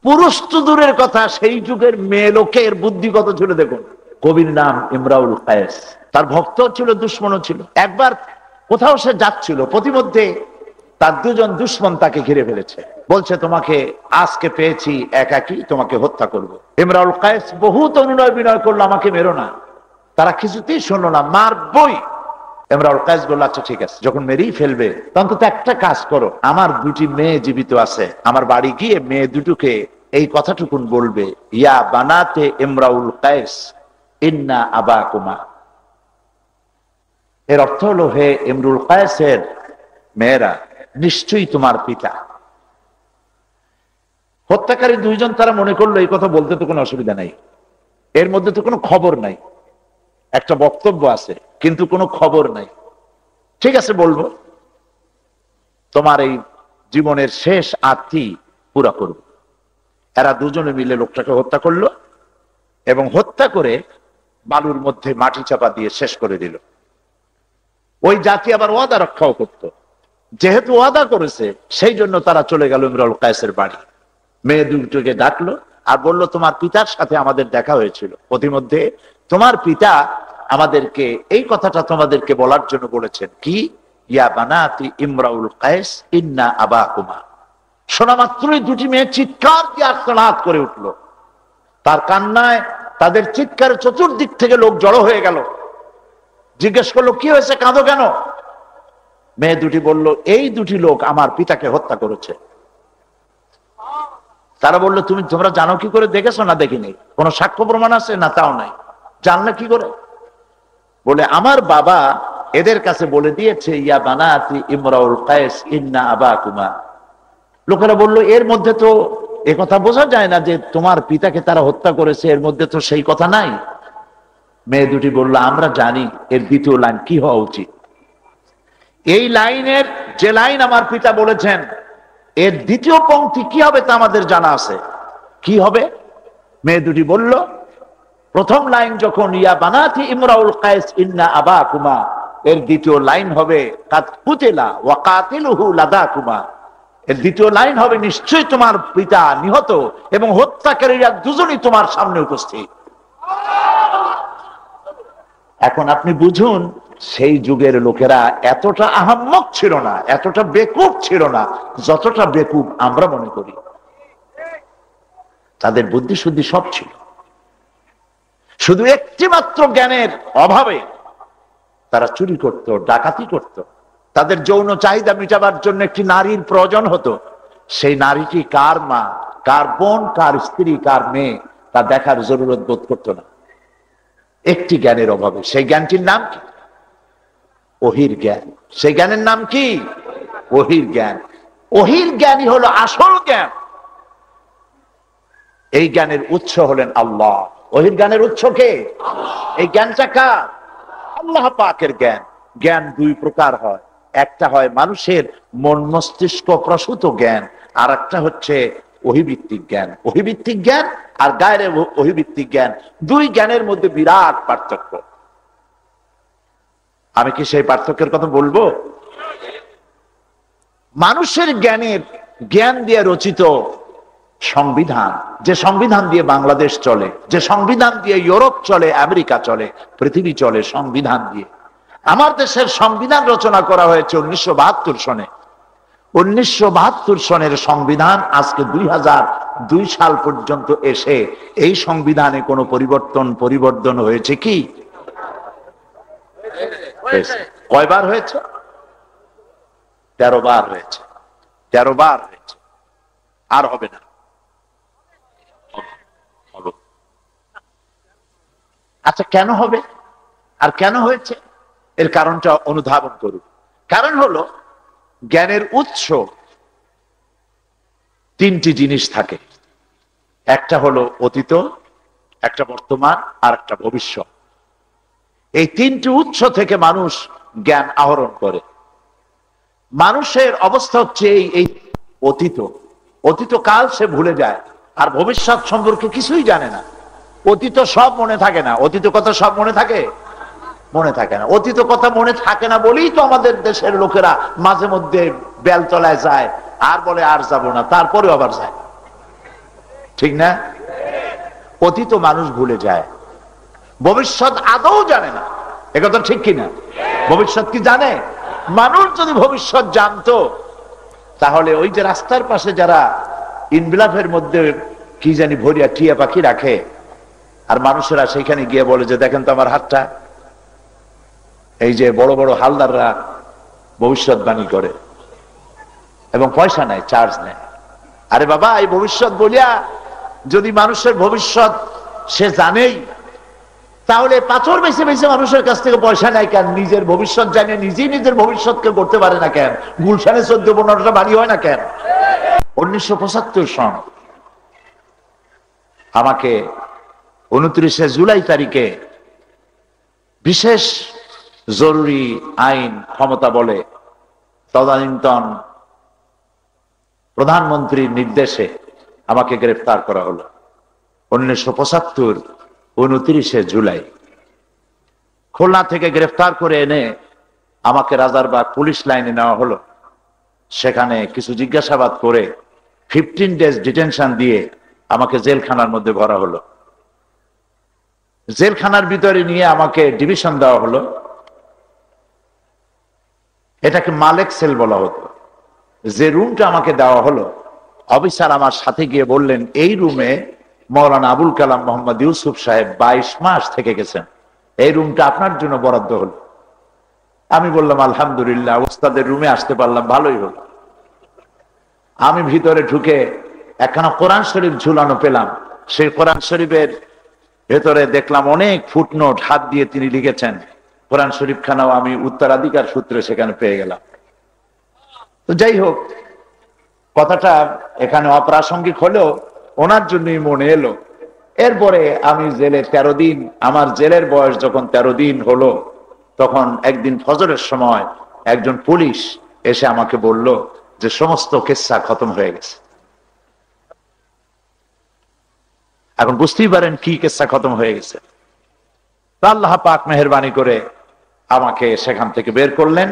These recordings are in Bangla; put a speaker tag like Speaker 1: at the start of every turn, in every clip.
Speaker 1: পুরুষ তো দূরের কথা, সেই যুগের মেয়ে লোকের বুদ্ধি কত ছিল দেখুন। কবির নাম ইমরাউল কায়েস, তার ভক্ত ছিল, দুশ্মনও ছিল। একবার কোথাও সে যাচ্ছিল, প্রতিমধ্যে তার দুজন দুশ্মন তাকে ঘিরে ফেলেছে, বলছে তোমাকে আজকে পেয়েছি একাকী, তোমাকে হত্যা করব। ইমরাউল কায়েস বহুত অনুনয় বিনয় করলো, আমাকে মেরো না। তারা কিছুতেই শুনলো না, মারবই। ইমরাউল কায়েস বলল আচ্ছা ঠিক আছে, যখন মেরেই ফেলবে তখন তো একটা কাজ করো, আমার দুটি মেয়ে জীবিত আছে, আমার বাড়ি গিয়ে মেয়ে দুটোকে এই কথাটুকুন বলবে, ইয়া বানাতে ইমরাউল কায়েস ইন্না আবাকুমা। এর অর্থ হলো, হে ইমরুল কায়েসের মেয়েরা, নিশ্চয়ই তোমার পিতা। হত্যাকারী দুইজন তারা মনে করলো এই কথা বলতে তো কোনো অসুবিধা নাই, এর মধ্যে তো কোনো খবর নাই, একটা বক্তব্য আছে কিন্তু কোনো খবর নাই, ঠিক আছে বলবো, তোমার এই জীবনের শেষ আত্মী পুরা করব। এরা দুজনে মিলে লোকটাকে হত্যা করলো এবং হত্যা করে বালুর মধ্যে মাটি চাপা দিয়ে শেষ করে দিল। ওই জাতি আবার ওয়াদা রক্ষাও করত, যেহেতু ওয়াদা করেছে সেই জন্য তারা চলে গেল ইমরাউল কায়েসের বাড়ি, মেয়ে দুটোকে ডাকলো আর বলল তোমার পিতার সাথে আমাদের দেখা হয়েছিল, প্রতিমধ্যে তোমার পিতা আমাদেরকে এই কথাটা তোমাদেরকে বলার জন্য বলেছেন, কি ইয়া বানাতি ইমরাউল কায়েস ইন্না আবাকুমা। শোনা মাত্রই দুটি মেয়ে চিৎকার দিয়ে আর্তনাদ করে উঠলো, তার কান্নায় তাদের চিৎকারে চতুর্দিক থেকে লোক জড়ো হয়ে গেল। জিজ্ঞেস করলো কি হয়েছে, কাঁদো কেন? মেয়ে দুটি বলল এই দুটি লোক আমার পিতাকে হত্যা করেছে। তারা বললো তোমরা জানো কি করে, দেখেছো না দেখিনি, কোন সাক্ষ্য প্রমাণ আছে না? তাও নাই। জানলে কি করে? বলে আমার বাবা এদের কাছে বলে দিয়েছে, ইয়া বানাতি ইমরাউল কায়েস ইন্না আবাকুমা। লোকেরা বলল এর মধ্যে তো এ কথা বোঝা যায় না যে তোমার পিতাকে তারা হত্যা করেছে, এর মধ্যে তো সেই কথা নাই। মেয়ে দুটি বলল আমরা জানি এর দ্বিতীয় লাইন কি হওয়া উচিত। এই লাইনের যে লাইন আমার পিতা বলেছেন, এর দ্বিতীয় পংক্তি কি হবে তা আমাদের জানা আছে। কি হবে? মেয়ে দুটি বলল প্রথম লাইন যখন ইয়া বানাতি ইমরাউল কায়েস ইন্না আবাকুমা, এর দ্বিতীয় লাইন হবে কাদ কুতিলা ওয়া কাতিলুহু লাদাকুমা। এর দ্বিতীয় লাইন হবে নিশ্চয়ই তোমার পিতা নিহত এবং হত্যাকারীরা দুজনই তোমার সামনে উপস্থিত। এখন আপনি বুঝুন সেই যুগের লোকেরা এতটা আহাম্মক ছিল না, এতটা বেকুব ছিল না যতটা বেকুব আমরা মনে করি। তাদের বুদ্ধি শুদ্ধি সব ছিল, শুধু একটি মাত্র জ্ঞানের অভাবে তারা চুরি করত, ডাকাতি করত। তাদের যৌন চাহিদা মিটাবার জন্য একটি নারীর প্রয়োজন হতো, সেই নারীটি কার মা, কার বোন, কার স্ত্রী, কার মেয়ে তা দেখার জরুরত বোধ করত না, একটি জ্ঞানের অভাবে। সেই জ্ঞানটির নাম কি? ওহির জ্ঞান। সেই জ্ঞানের নাম কি? ওহির জ্ঞান। ওহির জ্ঞানই হলো আসল জ্ঞান। এই জ্ঞানের উৎস হলেন আল্লাহ। ওহির জ্ঞানের উৎস কে? এই জ্ঞানটা কার? আল্লাহ পাকের জ্ঞান। জ্ঞান দুই প্রকার হয়, একটা হয় মানুষের মন মস্তিষ্ক প্রসূত জ্ঞান, আর একটা হচ্ছে ওহিভিত্তিক জ্ঞান। ওহিভিত্তিক জ্ঞান আর গায়ের ওহিভিত্তিক জ্ঞান, দুই জ্ঞানের মধ্যে বিরাট পার্থক্য। আমি কি সেই পার্থক্যের কথা বলবো? মানুষের জ্ঞান দিয়ে রচিত সংবিধান, যে সংবিধান দিয়ে বাংলাদেশ চলে, যে সংবিধান দিয়ে ইউরোপ চলে, আমেরিকা চলে, পৃথিবী চলে সংবিধান দিয়ে। আমার দেশের সংবিধান রচনা করা হয়েছে 1972 সনে। 1972 সনের সংবিধান আজকে 2002 সাল পর্যন্ত এসে এই সংবিধানে কোনো পরিবর্তন হয়েছে কি? কয়বার হয়েছে? 13 বার হয়েছে। 13 বার হয়েছে, আর হবে না। আচ্ছা কেন হবে আর কেন হয়েছে, এর কারণটা অনুধাবন করুন। কারণ হলো জ্ঞানের উৎস তিনটি জিনিস থাকে, একটা হলো অতীত, একটা বর্তমান আর একটা ভবিষ্যৎ। এই তিনটি উৎস থেকে মানুষ জ্ঞান আহরণ করে। মানুষের অবস্থা হচ্ছে এই অতীত কাল সে ভুলে যায়, আর ভবিষ্যৎ সম্পর্কে কিছুই জানে না। অতীত সব মনে থাকে না। অতীত কথা সব মনে থাকে? মনে থাকে না। অতীত কথা মনে থাকে না বলেই তো আমাদের দেশের লোকেরা মাঝে মধ্যে বেলতলায় যায় আর বলে আর যাব না, তারপরে আবার যায়। ঠিক না? অতীত মানুষ ভুলে যায়, ভবিষ্যৎ আদৌ জানে না। একথা ঠিক কিনা? ভবিষ্যৎ কি জানে? মানুষ যদি ভবিষ্যৎ জানতো তাহলে ওই যে রাস্তার পাশে যারা ইনবিলাফের মধ্যে কি জানি ভরিয়া টিয়া পাখি রাখে, আর মানুষেরা সেখানে গিয়ে বলে যে দেখেন তো আমার হাতটা, এই যে বড় বড় হালদাররা ভবিষ্যৎবাণী করে এবং পয়সা নেয়, চার্জ নেয়। আরে বাবা, এই ভবিষ্যৎ বলিয়া যদি মানুষের ভবিষ্যৎ সে জানেই, তাহলে পাথর বেছে বেছে মানুষের কাছ থেকে পয়সা নেয় কেন? নিজের ভবিষ্যৎ জানিয়ে নিজেই নিজের ভবিষ্যৎকে করতে পারে না কেন? গুলশানে 14-15টা বাড়ি হয় না কেন? 1975 সন আমাকে 29শে জুলাই তারিখে বিশেষ জরুরি আইন ক্ষমতা বলে তদানীন্তন প্রধানমন্ত্রীর নির্দেশে আমাকে গ্রেফতার করা হলো। 1975 29শে জুলাই খুলনা থেকে গ্রেফতার করে এনে আমাকে রাজারবাগ পুলিশ লাইনে নেওয়া হলো। সেখানে কিছু জিজ্ঞাসাবাদ করে 15 ডেজ ডিটেনশন দিয়ে আমাকে জেলখানার মধ্যে ভরা হলো। জেলখানার ভিতরে নিয়ে আমাকে ডিভিশন দেওয়া হলো। এটাকে মালেক সেল বলা হতো। যে রুমটা আমাকে দেওয়া হলো, অফিসার আমার সাথে গিয়ে বললেন এই রুমে মৌলানা আবুল কালাম মোহাম্মদ ইউসুফ সাহেব 22 মাস থেকে গেছেন, এই রুমটা আপনার জন্য বরাদ্দ হলো। আমি বললাম আলহামদুলিল্লাহ, ওস্তাদের রুমে আসতে পারলাম, ভালোই হলো। আমি ভিতরে ঢুকে একখানা কোরআন শরীফ ঝুলানো পেলাম। সেই কোরআন শরীফের ভেতরে দেখলাম অনেক ফুটনোট হাত দিয়ে তিনি লিখেছেন। কোরআন শরীফ খানাও আমি উত্তরাধিকার সূত্রে সেখানে পেয়ে গেলাম। তো যাই হোক, কথাটা এখানে অপ্রাসঙ্গিক হলেও ওনার জন্যই মনে এলো। এরপরে আমি জেলে 13 দিন, আমার জেলের বয়স যখন 13 দিন হলো, তখন একদিন ফজরের সময় একজন পুলিশ এসে আমাকে বলল যে সমস্ত কিসসা খতম হয়ে গেছে। এখন বুঝতেই পারেন কি কিসসা খতম হয়ে গেছে। আল্লাহ পাক মেহেরবানি করে আমাকে সেখান থেকে বের করলেন।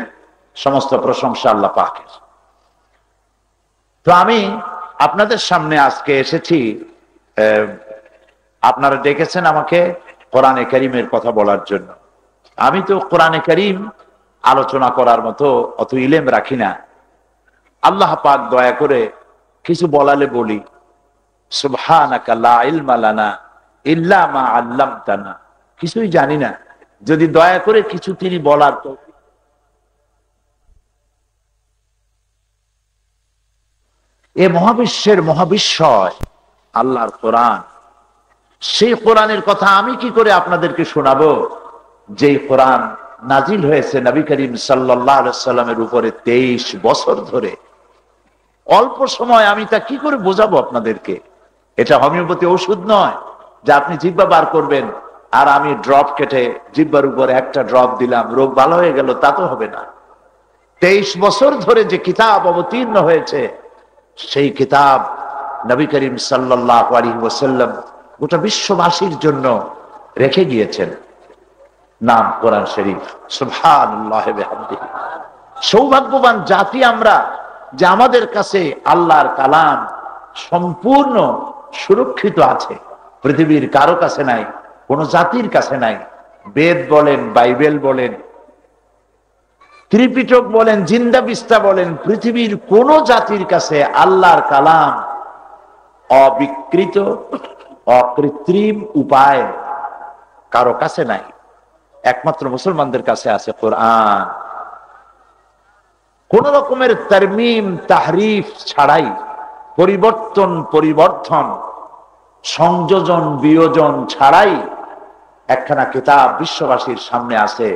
Speaker 1: সমস্ত প্রশংসা আল্লাহ পাকের। তো আমি আপনাদের সামনে আজকে এসেছি, আপনারা ডেকেছেন আমাকে কোরআনে কারীমের কথা বলার জন্য। আমি তো কোরআনে কারীম আলোচনা করার মতো অত ইলম রাখি না। আল্লাহ পাক দয়া করে কিছু বলালে বলি, সুবহানাকা লা ইলমা লানা ইল্লা মা আল্লামতানা। কিছুই জানি না, যদি দয়া করে কিছু তিনি বলার তো। এ মহাবিশ্বের মহাবিশ্বয় আল্লাহর কোরআন, সেই কোরআনের কথা আমি কি করে আপনাদেরকে শোনাবো, যেই কোরআন নাজিল হয়েছে নবী করিম সাল্লাল্লাহু আলাইহি সাল্লামের উপরে 23 বছর ধরে। অল্প সময় আমি তা কি করে বোঝাবো আপনাদেরকে? এটা হোমিওপ্যাথি ওষুধ নয় যে আপনি জিহ্বা বার করবেন আর আমি ড্রপ কেটে জিহ্বার উপরে একটা ড্রপ দিলাম, রোগ ভালো হয়ে গেল, তা তো হবে না। 23 বছর ধরে যে কিতাব অবতীর্ণ হয়েছে, সেই কিতাব নবী করিম সাল্লাল্লাহু আলাইহি ওয়াসাল্লাম গোটা বিশ্ববাসীর জন্য রেখে গিয়েছেন। নাম কোরআন শরীফ। সুবহানাল্লাহ ওয়া বিহামদিহি। সৌভাগ্যবান জাতি আমরা যে আমাদের কাছে আল্লাহর কালাম সম্পূর্ণ সুরক্ষিত আছে। পৃথিবীর কারো কাছে নাই, কোন জাতির কাছে নাই। বেদ বলেন, বাইবেল বলেন, ত্রিপিটক বলেন, জিন্দা বিস্তা বলেন, পৃথিবীর কোন জাতির কাছে আল্লাহর কালাম অবিকৃত অকৃত্রিম উপায় কারো কাছে নাই। একমাত্র মুসলমানদের কাছে আছে কোরআন। কোন রকমের তারমিম তাহরিফ ছাড়াই, পরিবর্তন পরিবর্ধন সংযোজন বিয়োজন ছাড়াই একখানা কিতাব বিশ্ববাসীর সামনে আছে,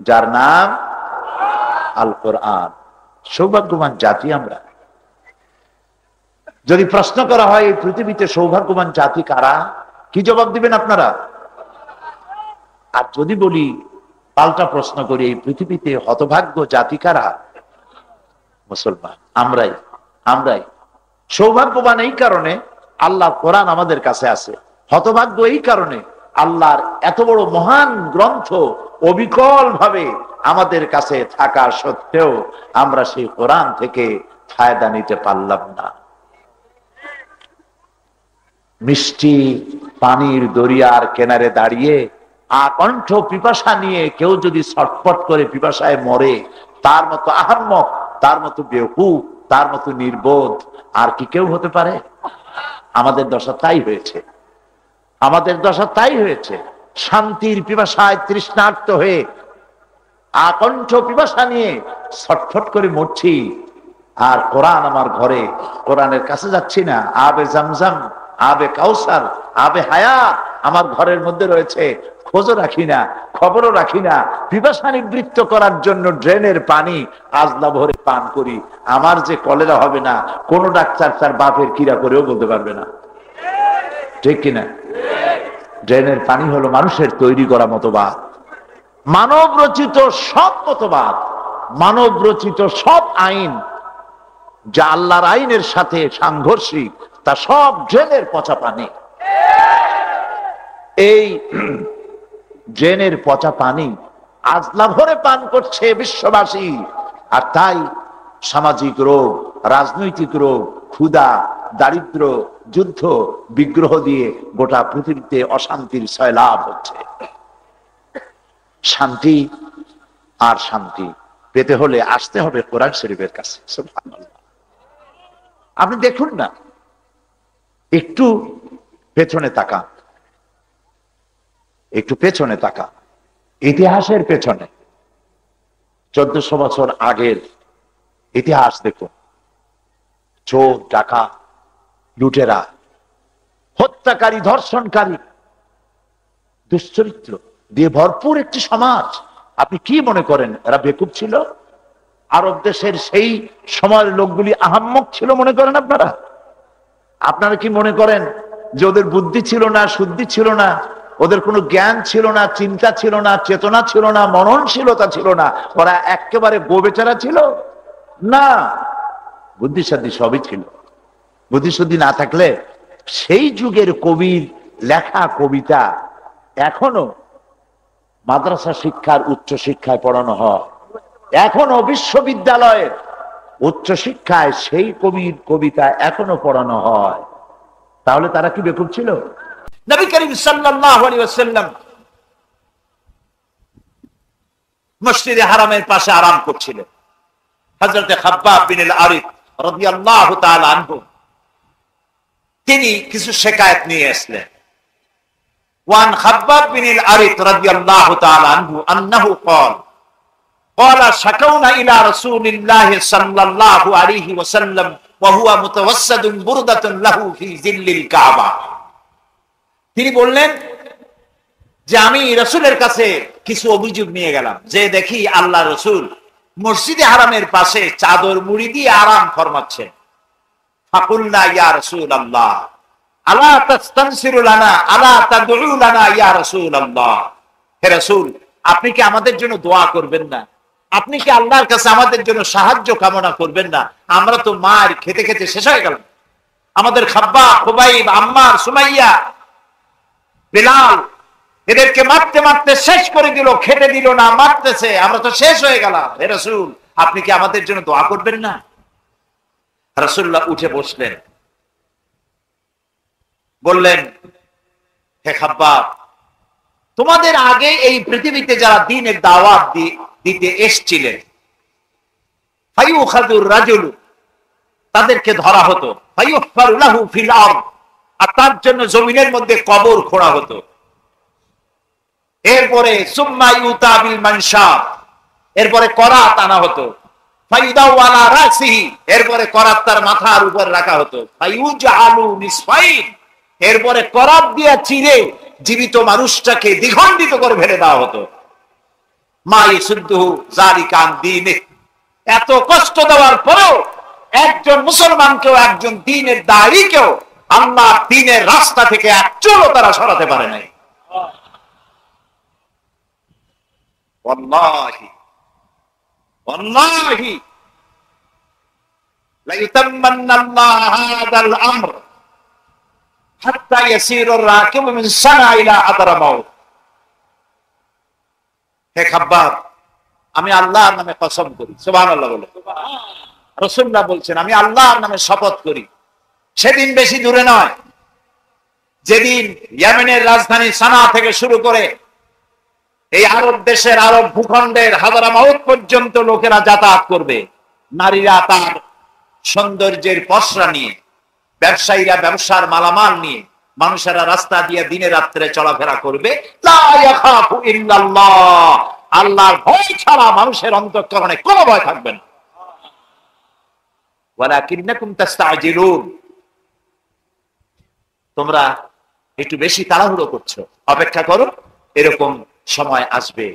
Speaker 1: যার নাম আল কোরআন। সৌভাগ্যবান জাতি আমরা। যদি প্রশ্ন করা হয় এই পৃথিবীতে সৌভাগ্যবান জাতি কারা, কি জবাব দিবেন আপনারা? আর যদি বলি, পাল্টা প্রশ্ন করি, এই পৃথিবীতে হতভাগ্য জাতি কারা? মুসলমান। আমরাই আমরাই সৌভাগ্যবান এই কারণে আল্লাহর কোরআন আমাদের কাছে আছে, হতভাগ্য এই কারণে আল্লাহর এত বড় মহান গ্রন্থ অবিকল ভাবে আমাদের কাছে থাকা সত্ত্বেও আমরা সেই কোরআন থেকে ফায়দা নিতে পারলাম না। মিষ্টি পানির দরিয়ার কিনারে দাঁড়িয়ে আকণ্ঠ পিপাসা নিয়ে কেউ যদি ছটফট করে পিপাসায় মরে, তার মতো আহাম্মক, তার মতো বেকুব, তার মতো নির্বোধ আর কি কেউ হতে পারে? আমাদের দশা তাই হয়েছে, আমাদের দশা তাই হয়েছে। শান্তির পিপাসায় তৃষ্ণার্ত হয়ে আকণ্ঠ পিপাসা নিয়ে ছটফট করে মরছি, আর কোরআন আমার ঘরে, কোরআনের কাছে যাচ্ছি না। আবে জামজাম, আবে কাউসার, আবে হায়াত আমার ঘরের মধ্যে রয়েছে, খোঁজও রাখি না, খবরও রাখি না। পিপাসা নিবৃত্ত করার জন্য ড্রেনের পানি আজলা ভরে পান করি। আমার যে কলেরা হবে না, কোন ডাক্তার তার বাপের কিরা করেও বলতে পারবে না, ঠিক কিনা? ড্রেনের পানি হলো মানুষের তৈরি করা মতবাদ, মানব রচিত সব মতবাদ, মানব রচিত সব আইন যা আল্লাহর আইনের সাথে সাংঘর্ষিক, তা সব ড্রেনের পচা পানি। এই ড্রেনের পচা পানি আজলা ভরে পান করছে বিশ্ববাসী। আর তাই সামাজিক রোগ, রাজনৈতিক রোগ, ক্ষুধা, দারিদ্র, যুদ্ধ, বিগ্রহ দিয়ে গোটা পৃথিবীতে অশান্তির সয়লাভ হচ্ছে। শান্তি আর শান্তি পেতে হলে আসতে হবে কোরআন শরীফের কাছে। সুবহানাল্লাহ। আপনি দেখুন না, একটু পেছনে তাকান, একটু পেছনে তাকান, ইতিহাসের পেছনে 1400 বছর আগের ইতিহাস দেখুন। চোর, ডাকাত, লুটেরা, হত্যাকারী, ধর্ষণকারী, দুশ্চরিত্র দিয়ে ভরপুর একটি সমাজ। আপনি কি মনে করেন এরা বেকুব ছিল? আরব দেশের সেই সময়ের লোকগুলি আহাম্মক ছিল মনে করেন আপনারা? আপনারা কি মনে করেন যে ওদের বুদ্ধি ছিল না, শুদ্ধি ছিল না, ওদের কোনো জ্ঞান ছিল না, চিন্তা ছিল না, চেতনা ছিল না, মননশীলতা ছিল না, ওরা একেবারে গোবেচারা ছিল? না, বুদ্ধিসাদ্ধি সবই ছিল। বুদ্ধিশুদ্ধি না থাকলে সেই যুগের কবির লেখা কবিতা এখনো মাদ্রাসা শিক্ষার উচ্চ শিক্ষায় পড়ানো হয়, এখনো বিশ্ববিদ্যালয়ের উচ্চ শিক্ষায় সেই কবির কবিতা এখনো পড়ানো হয়। তাহলে তারা কি বেকুব ছিল? নবী করিম সাল্লাল্লাহু আলাইহি ওয়াসাল্লাম মসজিদে হারামের পাশে আরাম করছিলেন। হযরতে খাব্বাব বিন আল-আরিত রাদিয়াল্লাহু তাআলা আনহু তিনি কিছু শিকায়াত নিয়ে আসলেন। ওয়ান খাব্বাব বিন আল-আরিত রাদিয়াল্লাহু তাআলা আনহু আন্নাহু ক্বাল ক্বালা শাকাউনা ইলা রাসূলিল্লাহি সাল্লাল্লাহু আলাইহি ওয়াসাল্লাম ওয়া হুয়া মুতাওয়াসসাদুন বুরদাতুন লাহু ফি জিল্লিল কাবা। তিনি বললেন যে আমি রাসূলের কাছে কিছু অভিযোগ নিয়ে গেলাম, যে দেখি আল্লাহ রাসূল মসজিদে হারামের পাশে চাদর মুড়ি দিয়ে আরাম ফরমাচ্ছেন। ফাকুলনা ইয়া রাসূলুল্লাহ আলা তাস্তানসিরু লানা আলা তাদউ লানা ইয়া রাসূলুল্লাহ, হে রাসূল আপনি কি আমাদের জন্য দোয়া করবেন না? আপনি কি আল্লাহর কাছে আমাদের জন্য সাহায্য কামনা করবেন না? আমরা তো মার খেতে খেতে শেষ হয়ে গেলাম। আমাদের খাব্বাব, খুবাইব, আম্মার, সুমাইয়া, বিলাল এদেরকে মারতে মারতে শেষ করে দিল, খেতে দিল না, মারতেছে, আমরা তো শেষ হয়ে গেলাম। হে রাসূল আপনি কি আমাদের জন্য দোয়া করবেন না? রাসূলুল্লাহ উঠে বসলেন, বললেন হে খাব্বাব, তোমাদের আগে এই পৃথিবীতে যারা দ্বীনের দাওয়াত দিতে এসেছিলেন, ফায়ুখাযুর রাজুল তাদেরকে ধরা হতো, ফায়ুহফারু লাহু ফিল আরদ আর তার জন্য জমিনের মধ্যে কবর খোঁড়া হতো। এরপরে সুম্মা ইউতা বিল মানশাব এরপরে করাত আনা হতো, ফায়ুদাউ আলা রাসিহি এরপরে করাত তার মাথার উপর রাখা হতো, ফায়ুজআলু নিসফাইন এরপরে করাত দিয়ে চিরে জীবিত মানুষটাকে দ্বিখণ্ডিত করে ফেলে দেওয়া হতো। মা ইয়াসুদ্দুহু যালিকা আন দীনিহি এত কষ্ট দেওয়ার পরেও একজন মুসলমানকেও, একজন দ্বীনের দায়ীকেও আল্লাহর দ্বীনের রাস্তা থেকে এক চুলও তারা সরাতে পারে নাই। ওয়াল্লাহি ওয়াল্লাহি লা ইউতাম্মান্নাল্লাহু হাযাল আমর হাত্তা ইয়াসিরুর রাকিবু মিন সানা ইলা আদরামাউত। হে খাব্বাব আমি আল্লাহর নামে কসম করি, সুবহানাল্লাহ বলে। রাসূলুল্লাহ বলছেন আমি আল্লাহর নামে শপথ করি, সেদিন বেশি দূরে নয় যেদিন ইয়েমেনের রাজধানী সানা থেকে শুরু করে এই আরব দেশের, আরব ভূখণ্ডের হাজারামাউত পর্যন্ত লোকেরা যাতায়াত করবে, নারীরা তার সৌন্দর্যের পসরা নিয়ে, ব্যবসায়ীরা ব্যবসার মালামাল নিয়ে, মানুষেরা রাস্তা দিয়ে দিনে রাত্রে চলাফেরা করবে, লা ইয়াখাফু ইল্লাল্লাহ, আল্লাহর ভয় ছাড়া মানুষের অন্তঃকরণে কোনো ভয় থাকবে না। ওয়ালাকিন্নাকুম তাস্তাজিলুন, তোমরা একটু বেশি তাড়াহুড়ো করছো, অপেক্ষা করো, এরকম সময় আসবে।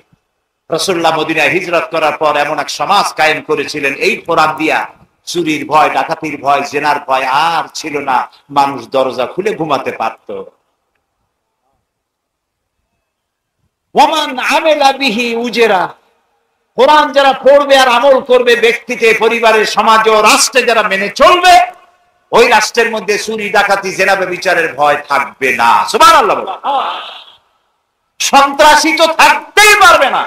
Speaker 1: রাসূলুল্লাহ মদিনায় হিজরত করার পর এমন এক সমাজ কায়েম করেছিলেন, এই কোরআন দিয়া চুরির ভয়, ডাকাতির ভয়, জেনার ভয় আর ছিল না, মানুষ দরজা খুলে ঘুমাতে পারত। ওয়ামান আমিলা বিহি উজরা, কোরআন যারা পড়বে আর আমল করবে, ব্যক্তিতে, পরিবারে, সমাজে ও রাষ্ট্রে যারা মেনে চলবে, ওই রাষ্ট্রের মধ্যে চুরি, ডাকাতি, জেনা, ব্যভিচারের ভয় থাকবে না। সুবহানাল্লাহ। সন্ত্রাসী তো থাকতেই পারবে না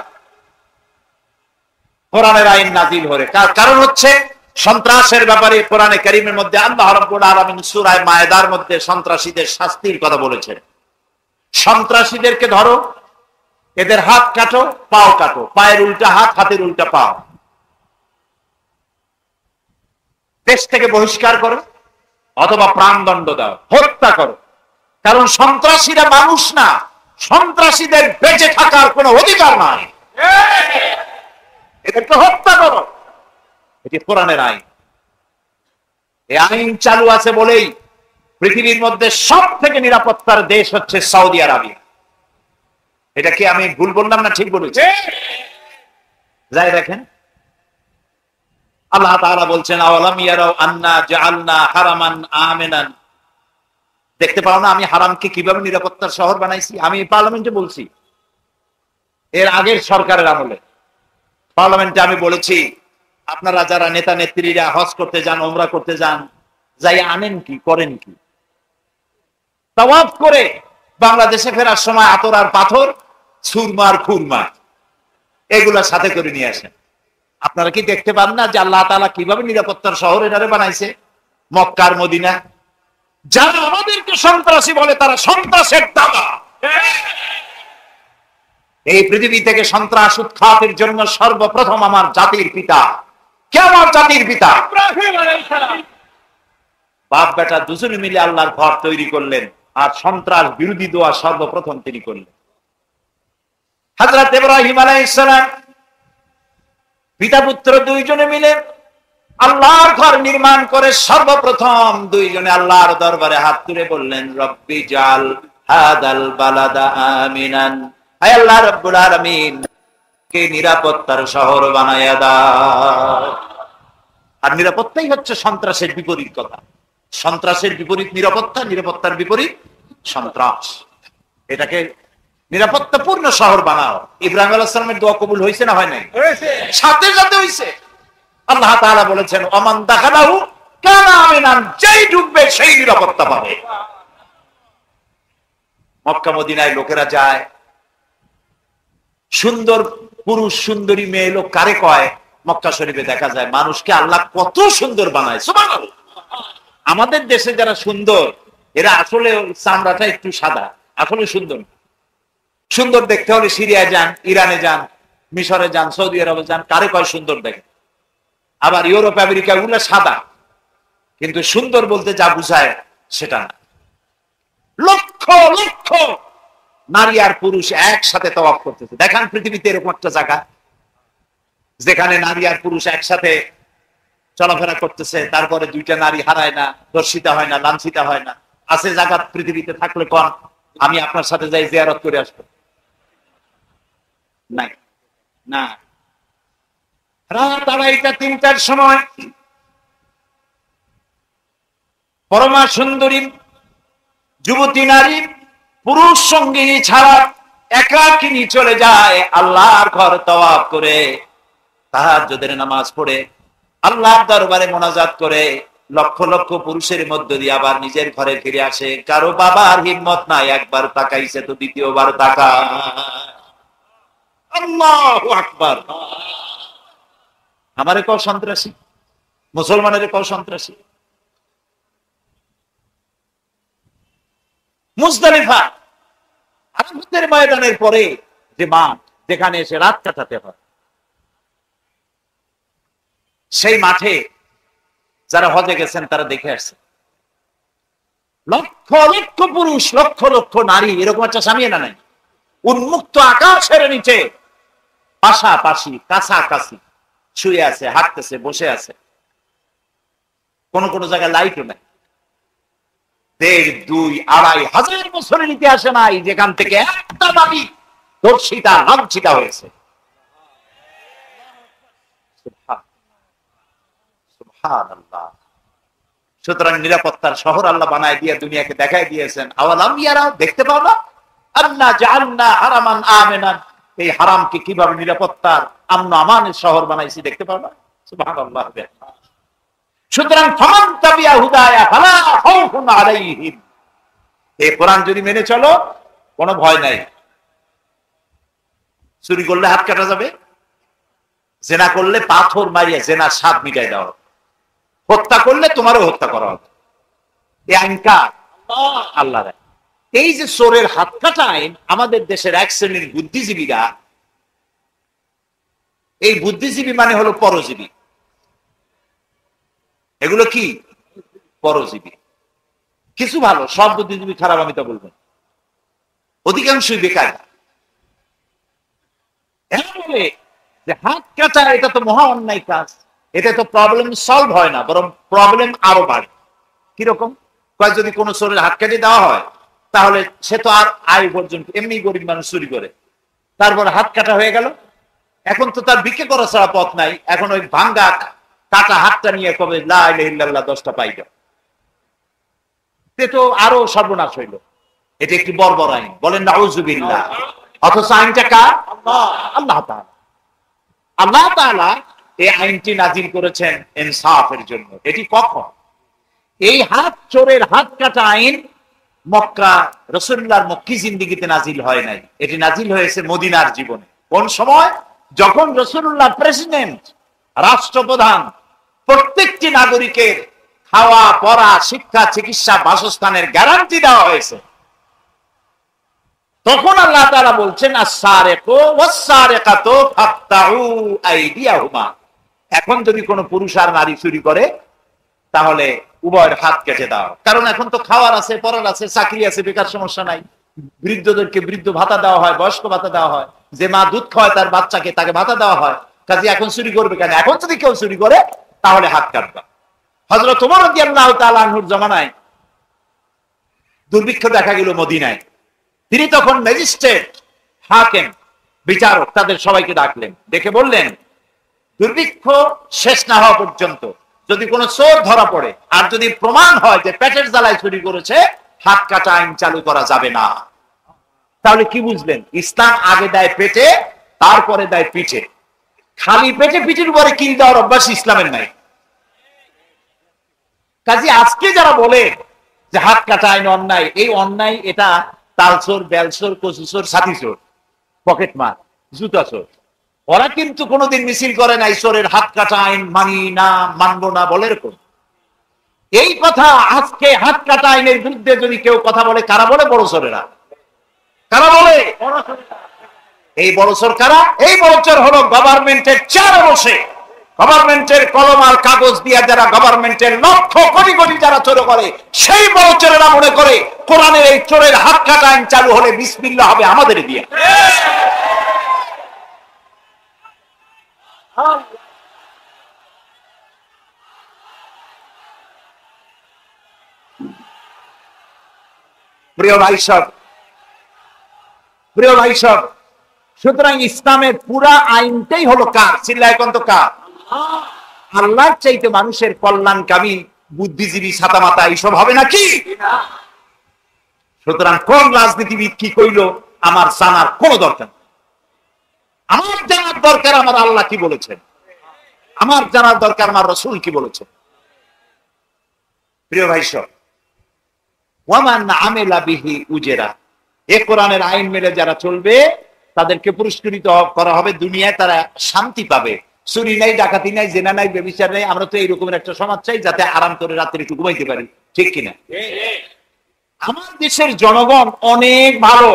Speaker 1: কোরআনের আইন নাজিল হলে। কারণ হচ্ছে সন্ত্রাসের ব্যাপারে কোরআনে কারীমের মধ্যে আল্লাহ রাব্বুল আলামিন সূরা মায়েদার মধ্যে সন্ত্রাসীদের শাস্তির কথা বলেছেন। সন্ত্রাসীদেরকে ধরো, এদের হাত কাটো, পাও কাটো, পায়ের উল্টা হাত, হাতের উল্টা পাও, দেশ থেকে বহিষ্কার করো অথবা প্রাণদণ্ড দাও, হত্যা করো। কারণ সন্ত্রাসীরা মানুষ না, সন্ত্রাসীদের বেঁচে থাকার কোনো অধিকার নাই, এদেরকে হত্যা করো। এটি কোরআনের আইন। এই আইন চালু আছে বলেই পৃথিবীর মধ্যে সব থেকে নিরাপত্তার দেশ হচ্ছে সৌদি আরবিয়া। এটা কি আমি ভুল বললাম না ঠিক বলেছি? যাই দেখেন, আল্লাহ তাআলা বলছেন, আওয়ালাম ইয়ারাউ আন্না জাআলনা হারামান আমিনান, দেখতে পাও না আমি হারামকে কিভাবে নিরাপত্তার শহর বানাইছি? আমি পার্লামেন্টে বলছি, এর আগের সরকারের আমলে পার্লামেন্টে আমি বলেছি, আপনারা যারা নেতা নেত্রীরা হজ করতে যান, ওমরা করতে যান, যাই আনেন কি, করেন কি? তাওয়াফ করে বাংলাদেশে ফেরার সময় আতর আর পাথর, সুরমার খুরমা, এগুলা সাথে করে নিয়ে আসেন। আপনারা কি দেখতে পান না যে আল্লাহ তাআলা কিভাবে নিরাপত্তার শহর এটারে বানাইছে? মক্কার মদিনা। যারা আমাদেরকে সন্ত্রাসী বলে তারা সন্ত্রাসের দাদা। এই পৃথিবী থেকে সন্ত্রাস উৎখাতের জন্য সর্বপ্রথম আমার জাতির পিতা, কে আমার জাতির পিতা? ইব্রাহিম আলাইহিস সালাম। বাপ বেটা দুজনে মিলে আল্লাহর ঘর তৈরি করলেন, আর সন্ত্রাস বিরোধী দোয়া সর্বপ্রথম তিনি করলেন। হযরত ইব্রাহিম আলাইহিস সালাম পিতা পুত্র দুইজনে মিলে আল্লাহর ঘর নির্মাণ করে সর্বপ্রথম দুইজনে আল্লাহর দরবারে হাত তুলে বললেন, রব্বি জাল হাদাল বালাদা আমিনান, হে আল্লাহ রাব্বুল আলামিন, কে নিরাপত্তার শহর বানায়া দাও। আর নিরাপত্তাই হচ্ছে সন্ত্রাসের বিপরীত কথা। সন্ত্রাসের বিপরীত নিরাপত্তা, নিরাপত্তার বিপরীত সন্ত্রাস। এটাকে নিরাপত্তাপূর্ণ শহর বানাও। ইব্রাহিম আলাইহিস সালামের দোয়া কবুল হয়েছে না হয় নাই? সাথে সাথে হয়েছে। আল্লাহ তাআলা বলেছেন, ওমান দাখালাহু কানা আমিনান, যেই ঢুকবে সেই নিরাপত্তা পাবে। মক্কা মদিনায় লোকেরা যায়, সুন্দর পুরুষ সুন্দরী মেয়ে লোক কারে কয়? মক্কা শরীফে দেখা যায় মানুষকে আল্লাহ কত সুন্দর বানায়। সুবহানাল্লাহ। আমাদের দেশে যারা সুন্দর, এরা আসলে চামড়াটা একটু সাদা, আসলে সুন্দর। সুন্দর দেখতে হলে সিরিয়ায় যান, ইরানে যান, মিশরে যান, সৌদি আরবে যান, কারে কয় সুন্দর দেখে। আবার ইউরোপ আমেরিকা গুলো সাদা, কিন্তু সুন্দর বলতে যা বুঝায় সেটা না। লক্ষ লক্ষ নারী আর পুরুষ একসাথে তাওয়াফ করতেছে। দেখান পৃথিবীতে এরকম একটা জায়গা যেখানে নারী আর পুরুষ একসাথে চলাফেরা করতেছে, তারপরে দুইটা নারী হারায় না, ধর্ষিতা হয় না, লাঞ্ছিতা হয় না? আছে জায়গা পৃথিবীতে? থাকলে কোন, আমি আপনার সাথে যাই জিয়ারত করে আসবো। নাই না। রাত 2:30-3টার সময় পরমা সুন্দরী যুবতী নারী পুরুষ সঙ্গিনী ছাড়া একাকিনী চলে যায় আল্লাহর ঘর তাওয়াফ করে, তাহাজ্জুদের নামাজ পড়ে, আল্লাহর দরবারে মোনাজাত করে, লক্ষ লক্ষ পুরুষের মধ্য দিয়ে আবার নিজের ঘরে ফিরে আসে। কারো বাবার হিম্মত নাই, একবার তাকাইছে তো দ্বিতীয়বার তাকায়। আল্লাহু আকবার। আমারে কও সন্ত্রাসী, মুসলমানের কও সন্ত্রাসী। মুজদালিফা আরাফাতের ময়দানের পরে যে মাঠ, যেখানে এসে রাত কাটাতে হয়, সেই মাঠে যারা হজে গেছেন তারা দেখে আসছে লক্ষ লক্ষ পুরুষ, লক্ষ লক্ষ নারী, এরকম একটা সামিয়ানা নাই, উন্মুক্ত আকাশের নিচে পাশাপাশি কাছাকাছি শুয়ে আছে, হাঁটতেছে, বসে আছে। কোন কোন জায়গায় লাইটও নাই। 1,500, 2,000, 2,500 বছরের ইতিহাসে নাই যেখান থেকে একটা দাবি ধর্ষিতা লাঞ্ছিতা হয়েছে। সুবহানাল্লাহ। সুতরাং নিরাপত্তার শহর আল্লাহ বানায় দিয়ে দুনিয়াকে দেখায় দিয়েছেন। আওয়ালাম ইয়ারা, দেখতে পাও না? আন্না জাআলনা হারামান আমিনান, এই হারামকে কিভাবে নিরাপত্তার আমন আমানের শহর বানাইছি, দেখতে পাও না? সুবহানাল্লাহ। সুতরাং ফামান তাবিয়া হুদায়া ফালা খাউফুন আলাইহিম, এই কোরআন যদি মেনে চলো কোনো ভয় নাই। চুরি করলে হাত কাটা যাবে, জেনা করলে পাথর মারিয়া জেনার স্বাদ মিটাই দেওয়া হবে, হত্যা করলে তোমারও হত্যা করা হবে। এই আইন কার? আল্লাহর। এই যে চোরের হাত কাটা আইন, আমাদের দেশের এক শ্রেণীর বুদ্ধিজীবীরা, এই বুদ্ধিজীবী মানে হলো পরজীবী, এগুলো কি পরজীবী। কিছু ভালো, সব বুদ্ধিজীবী খারাপ আমি তো বলবো, অধিকাংশই বেকার। বলে যে হাত কাটা এটা তো মহা অন্যায় কাজ, এটা তো প্রবলেম সলভ হয় না, বরং প্রবলেম আরো বাড়ে। কিরকম? যদি কোনো চোরের হাত কেটে দেওয়া হয় তাহলে সে তো আর আয় উপার্জন, এমনি গরিব মানুষ চুরি করে, তারপর হাত কাটা হয়ে গেল, এখন তো তার বিক্রি করা ছাড়া পথ নাই। এখন ওই ভাঙ্গা কাটা হাতটা নিয়ে কবে লা ইলাহা ইল্লাল্লাহ 10টা পাইল, সে তো আরো সর্বনাশ হইল। এটা একটি বর্বর আইন, বলেন নাউযুবিল্লাহ। অথচ আইনটা কার? আল্লাহ তাআলা। আল্লাহ তাআলা এই আইনটি নাজিল করেছেন ইনসাফের জন্য। এটি কখন? এই হাত চোরের হাত কাটা আইন মক্কা রাসূলুল্লাহর মক্কি জিন্দেগিতে নাজিল হয় নাই, এটি নাজিল হয়েছে মদিনার জীবনে। কোন সময়? যখন রাসূলুল্লাহ প্রেসিডেন্ট, রাষ্ট্রপ্রধান, প্রত্যেকটি নাগরিকের খাওয়া, পড়া, শিক্ষা, চিকিৎসা, বাসস্থানের গ্যারান্টি দেওয়া হয়েছে, তখন আল্লাহ তাআলা বলছেন আস-সারিকু ওয়াস-সারিকাতু ফাকতাউ আইদিয়াহুমা, এখন যদি কোনো পুরুষ আর নারী চুরি করে তাহলে উভয়ের হাত কেটে দাও। কারণ এখন তো খাওয়ার আছে, পড়ার আছে, চাকরি আছে, বেকার সমস্যা নাই। বৃদ্ধদেরকে বৃদ্ধ ভাতা দেওয়া হয়, বয়স্ক ভাতা দেওয়া হয়, যে মা দুধ খাওয়ায় তার বাচ্চাকে তাকে ভাতা দেওয়া হয়। কাজে এখন চুরি করবে কেন? এখন যদি কেউ চুরি করে তাহলে হাত কাটবে। হযরত ওমর রাদিয়াল্লাহু তাআলা আনহুর জামানায় দুর্ভিক্ষ দেখা গেল মদিনায়। তিনি তখন ম্যাজিস্ট্রেট, হাকিম, বিচারক, তাদের সবাইকে ডাকলেন, ডেকে বললেন দুর্ভিক্ষ শেষ না হওয়া পর্যন্ত যদি কোনো চোর ধরা পড়ে আর যদি প্রমাণ হয় যে পেটের জ্বালায় চুরি করেছে, হাত কাটা আইন চালু করা যাবে না। তাহলে কি বুঝলেন? ইসলাম আগে দেয় পেটে, তারপরে দেয় পিঠে। খালি পেটে পিঠের উপরে কিল দেওয়ার অভ্যাস ইসলামের নাই। কাজে আজকে যারা বলে যে হাত কাটা আইন অন্যায়, এই অন্যায় এটা তালচোর, বেলচোর, কচুচোর, সাথীচোর, পকেটমার, জুতাচোর, ওরা কিন্তু কোনোদিন মিছিল করে নাই চোরের হাত কাটা আইন মানি না, মানবো না বলে। এরকম এই কথা আজকে হাত কাটা আইনের বিরুদ্ধে যদি কেউ কথা বলে, কারা বলে? বড় চোরেরা। কারা বলে? এই বড় চোর কারা? এই বড় চোর হলো গভর্নমেন্টের চেয়ারে বসে, গভর্নমেন্টের কলম আর কাগজ দিয়ে যারা গভর্নমেন্টের লক্ষ কোটি কোটি যারা চোর করে, সেই বড় চোরেরা মনে করে কোরআনের এই চোরের হাত কাটা আইন চালু হলে বিসমিল্লাহ হবে আমাদের দিয়ে। প্রিয় ভাই সব, প্রিয় ভাই সব, সুতরাং ইসলামের পুরা আইনটাই হলো কার? চিল্লায় কোন তো কার? আল্লাহর চাইতে মানুষের কল্যাণকামী বুদ্ধিজীবী ছাতামাতা এইসব হবে নাকি? সুতরাং কোন রাজনীতিবিদ কি কইলো আমার জানার কোনো দরকার নেই। আমার জানার দরকার আমার আল্লাহ কি বলেছেন, আমার জানার দরকার আমার রাসূল কি বলেছেন। প্রিয় ভাই সব, ওয়ামান আমিলা বিহি উজরা, এ কোরআনের আইন মেনে যারা চলবে তাদেরকে পুরস্কৃত করা হবে, দুনিয়ায় তারা শান্তি পাবে। চুরি নাই, ডাকাতি নাই, জেনা নাই, ব্যভিচার নাই। আমরা তো এইরকমের একটা সমাজ চাই যাতে আরাম করে রাত্রে একটু ঘুমাইতে পারি, ঠিক কিনা? আমার দেশের জনগণ অনেক ভালো।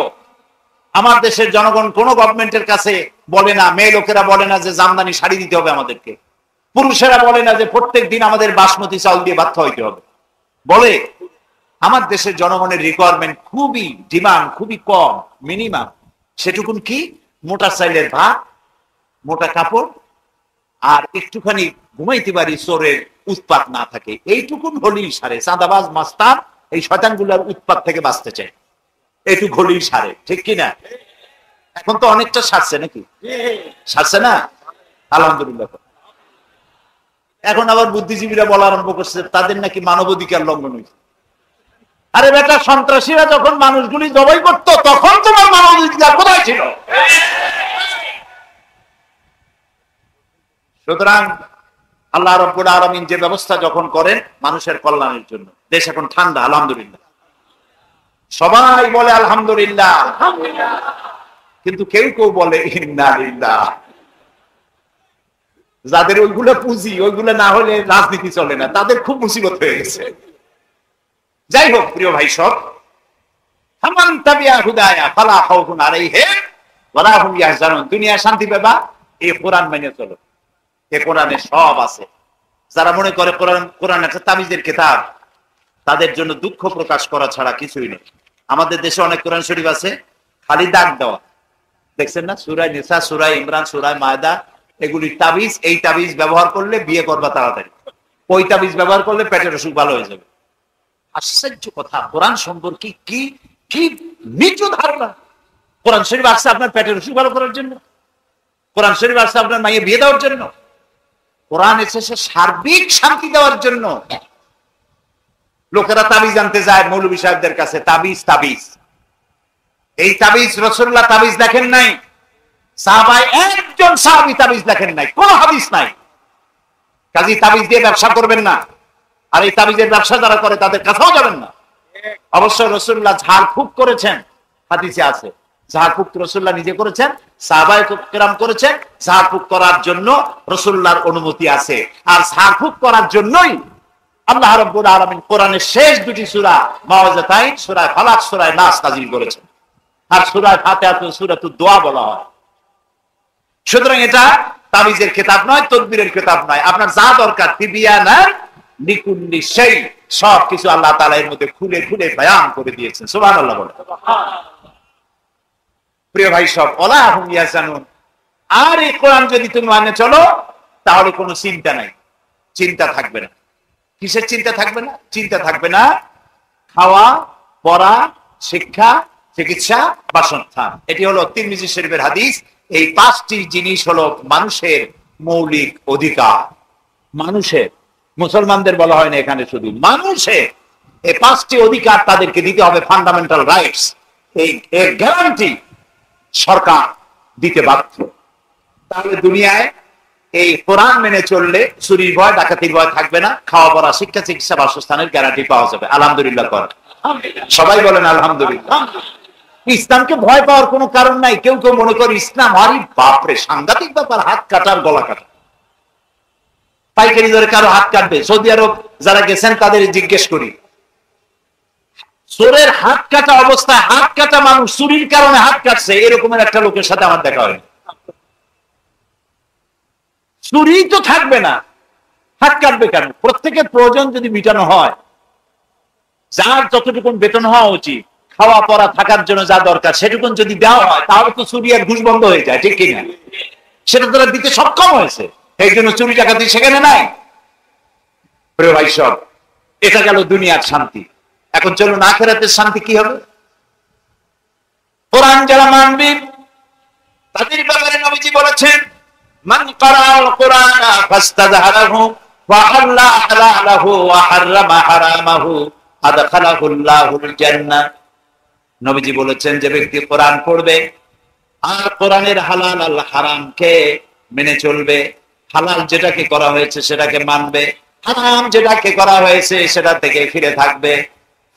Speaker 1: আমার দেশের জনগণ কোন গভর্নমেন্টের কাছে বলে না, মেয়ে লোকেরা বলে না যে জামদানি শাড়ি দিতে হবে আমাদেরকে, পুরুষেরা বলে না যে প্রত্যেক দিন আমাদের বাসমতি চাউল দিয়ে ভাত খাওয়াইতে হবে। বলে আমার দেশের জনগণের রিকোয়ারমেন্ট খুবই, ডিমান্ড খুবই কম, মিনিমাম। সেটুকুন কি? মোটা চাইলের ভাত, মোটা কাপড়, আর একটুখানি ঘুমাইতে পারি, চোরের উৎপাত না থাকে, এইটুকুন হলেই সারে। চাঁদাবাজ মাস্তান এই শয়তানগুলোর উৎপাত থেকে বাঁচতে চায়, এইটুকু হলেই সারে, ঠিক কিনা? এখন তো অনেকটা সারছে, নাকি সারছে না? আলহামদুলিল্লাহ। এখন আবার বুদ্ধিজীবীরা বলা আরম্ভ করছে তাদের নাকি মানবাধিকার লঙ্ঘন হয়েছে। আরে বেটা, সন্ত্রাসীরা যখন মানুষগুলি জবাই করতো তখন তোমার মানবাধিকার কোথায় ছিল? সুতরাং আল্লাহ রাব্বুল আলামিন যে ব্যবস্থা যখন করেন মানুষের কল্যাণের জন্য, দেশ এখন ঠান্ডা, আলহামদুলিল্লাহ। সবাই বলে আলহামদুলিল্লাহ, কিন্তু কেউ কেউ বলে ইন্না লিল্লাহ। যাদের ওইগুলো পুঁজি, ওইগুলো না হলে রাজনীতি চলে না, তাদের খুব মুসিবত হয়ে গেছে। যাই হোক প্রিয় ভাই সব, ফামান তাবিয়া হুদায়া ফালা খাউফুন আলাইহিম ওয়ালা হুম ইয়াহজানুন। দুনিয়া শান্তি পাবা এই কোরআন মেনে চলো, এই কোরআনে সব আছে। যারা মনে করে কোরআন একটা তাবিজের কিতাব, তাদের জন্য দুঃখ প্রকাশ করা ছাড়া কিছুই নেই। আমাদের দেশে অনেক কোরআন শরীফ আছে খালি দাগ দেওয়া, দেখছেন না? সূরা নিসা, সূরা ইমরান, সূরা মায়দা, এগুলি তাবিজ। এই তাবিজ ব্যবহার করলে বিয়ে করবা তাড়াতাড়ি, ওই তাবিজ ব্যবহার করলে পেটের অসুখ ভালো হয়ে যাবে। আশ্চর্য কথা, কোরআন সম্পর্কে কি কি নিচু ধারণা! কোরআন শরীফ আসছে আপনার পেটের অসুখ ভালো করার জন্য, কোরআন শরীফ আসছে আপনার মাইয়ে বিয়ে দেওয়ার জন্য, কোরআন এসেছে সার্বিক শান্তি দেওয়ার জন্য। লোকেরা তাবিজ আনতে যায় মৌলভী সাহেবদের কাছে, তাবিজ তাবিজ। এই তাবিজ রাসূলুল্লাহ তাবিজ দেখেন নাই, সাহাবায়ে একজন সাহাবী তাবিজ দেখেন নাই, কোন হাদিস নাই। কাজী তাবিজ দিয়ে ব্যবসা করবেন না, আর এই তাবিজের ব্যবসা যারা করে তাদের কাছেও যাবেন না। অবশ্যই রাসূলুল্লাহ ঝাড়ফুঁক করেছেন, হাদিসে আছে। ঝাড়ফুঁক রাসূলুল্লাহ নিজে করেছেন, সাহাবায়ে কেরাম করেছেন। ঝাড়ফুঁক করার জন্য রাসূলুল্লাহর অনুমতি আছে, আর ঝাড়ফুঁক করার জন্যই আল্লাহ রাব্বুল আলামিন কোরআনের শেষ দুটি সূরা মুআওয়াযাতাইন, সূরা ফালাক, সূরা নাস নাযিল করেছেন। আর সূরা ফাতিহাকে সূরাতুদ দোয়া বলা হয়। সুতরাং এটা তাবিজের কিতাব নয়, তদবিরের কিতাব নয়। আপনার যা দরকার তিবিয়ানান লিকুল্লি শাই, সব কিছু আল্লাহ তাআলা এর মধ্যে খুলে খুলে বয়ান করে দিয়েছেন। সুবহানাল্লাহ বলেন। প্রিয় ভাই সব, ওয়ালা হুম ইয়াহজানুন। আর এই কোরআন যদি তুমি মানে চলো তাহলে কোনো চিন্তা নাই, চিন্তা থাকবে না। কিসের চিন্তা থাকবে না? চিন্তা থাকবে না খাওয়া, পড়া, শিক্ষা, চিকিৎসা, বাসস্থান। এটি হলো তিরমিজি শরীফের হাদিস। এই পাঁচটি জিনিস হলো মানুষের মৌলিক অধিকার। মানুষের, মুসলমানদের বলা হয় না এখানে, শুধু মানুষের এই পাঁচটি অধিকার তাদেরকে দিতে হবে, ফান্ডামেন্টাল রাইটস। এই এর গ্যারান্টি সরকার দিতে বাধ্য। তাহলে দুনিয়ায় এই কোরআন মেনে চললে চুরির ভয়, ডাকাতির ভয় থাকবে না। খাওয়া পড়া, শিক্ষা, চিকিৎসা, বাসস্থানের গ্যারান্টি পাওয়া যাবে। আলহামদুলিল্লাহ করেন, সবাই বলেন আলহামদুলিল্লাহ। ইসলামকে ভয় পাওয়ার কোনো কারণ নাই। কেউ কেউ মনে করে ইসলাম, আরে বাপরে সাংঘাতিক ব্যাপার, হাত কাটার গলা কাটা, পাইকারি ধরে কারো হাত কাটবে। সৌদি আরব যারা গেছেন তাদের জিজ্ঞেস করি, চোরের হাত কাটা অবস্থায় হাত কাটা মানুষ চুরির কারণে হাত কাটছে, এরকমের একটা লোকের সাথে আমার দেখা হয়। চুরি তো থাকবে না, হাত কাটবে কেন? প্রত্যেকের প্রয়োজন যদি মিটানো হয়, যার যতটুকু বেতন হওয়া উচিত, খাওয়া পড়া থাকার জন্য যা দরকার সেটুকুন যদি দেওয়া হয়, তাহলে তো চুরি আর ঘুষ বন্ধ হয়ে যায়, ঠিক কিনা? সেটা তারা দিতে সক্ষম হয়েছে, এই জন্য চুরি ডাকাতি সেখানে নাই। প্রিয় ভাই সব, এটা গেল দুনিয়ার শান্তি। এখন চলুন আখিরাতের শান্তি কি হবে। কোরআন যারা মানবে তাদের ব্যাপারে নবীজি বলেছেন, মান ক্বারাআল কুরআনা ফাস্তাযহারাহু ওয়া আল্লা হালালাহু ওয়া হারামা হারামাহু আদখালাহুল্লাহুল জান্নাহ। নবীজি বলেছেন, যে ব্যক্তি কোরআন পড়বে আর কোরআনের হালাল আর হারামকে মেনে চলবে, হালাল যেটাকে করা হয়েছে সেটাকে মানবে, হারাম যেটাকে করা হয়েছে সেটা থেকে ফিরে থাকবে,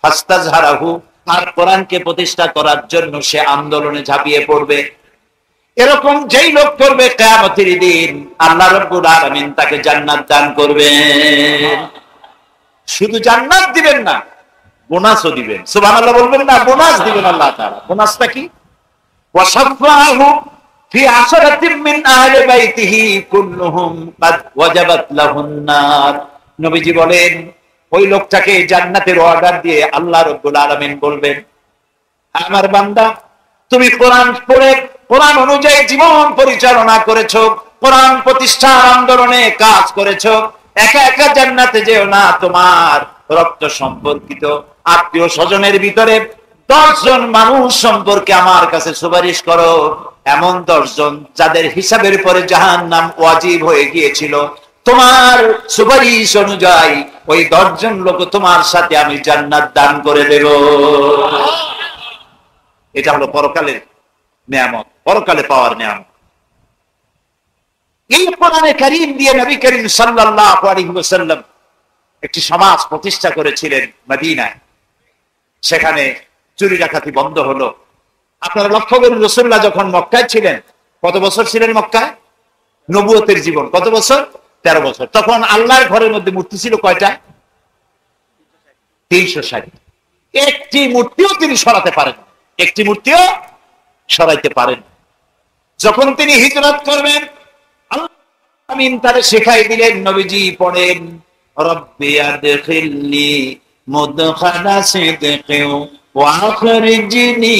Speaker 1: ফাস্তাযহারাহু, আর কোরআনকে প্রতিষ্ঠা করার জন্য সে আন্দোলনে ঝাঁপিয়ে পড়বে, এরকম যেই লোক করবে কিয়ামতের দিন আল্লাহ রাব্বুল আলামিন তাকে জান্নাত দান করবেন। শুধু জান্নাত দিবেন না, বোনাসও দিবেন। সুবহানাল্লাহ বলবেন না? বোনাস দিবেন আল্লাহ তাআলা। বোনাসটা কি? ওয়াসাফাহু ফি আশরাতিন মিন আহলি বাইতিহি কুল্লুহুম কাদ ওয়াজাবাত লাহুন নার। নবীজি বলেন ওই লোকটাকে জান্নাতের অর্ডার দিয়ে আল্লাহ রাব্বুল আলামিন বলবেন, আমার বান্দা তুমি কোরআন পড়ে কোরআন অনুযায়ী জীবন পরিচালনা করেছো, কোরআন প্রতিষ্ঠার আন্দোলনে কাজ করেছো, একা একা জান্নাতে যেও না, তোমার রক্ত সম্পর্কিত আত্মীয় স্বজনের ভিতরে 10 জন মানুষ সম্পর্কে আমার কাছে সুপারিশ করো, এমন 10 জন যাদের হিসাবের পরে জাহান্নাম ওয়াজিব হয়ে গিয়েছিল, তোমার সুপারিশ অনুযায়ী ওই 10 জন লোক তোমার সাথে আমি জান্নাত দান করে দেব। এটা হলো পরকালের নিয়ামত, পরকালে পাওয়ার নিয়ামত। এই কোরআনে কারীম দিয়ে নবী করিম সাল্লাল্লাহু আলাইহি ওয়াসাল্লাম একটি সমাজ প্রতিষ্ঠা করেছিলেন মদিনায়। সেখানে চুরি ডাকাতি বন্ধ হলো। আপনারা লক্ষ্য করুন, রাসূলুল্লাহ যখন মক্কায় ছিলেন, কত বছর ছিলেন মক্কায়? নবুয়তের জীবন কত বছর? 13 বছর। তখন আল্লাহর ঘরের মধ্যে মূর্তি ছিল কয়টা? 360। একটি মূর্তিও তিনি সরাতে পারেন, একটি মূর্তিও সরাইতে পারেন। যখন তিনি হিজরত করবেন, আল্লাহ আমিন তারে শেখাই দিলেন, নবীজি পড়েন, রব্বি আদখিলনি মুদখালা সিদকিন ওয়া আখরিজনি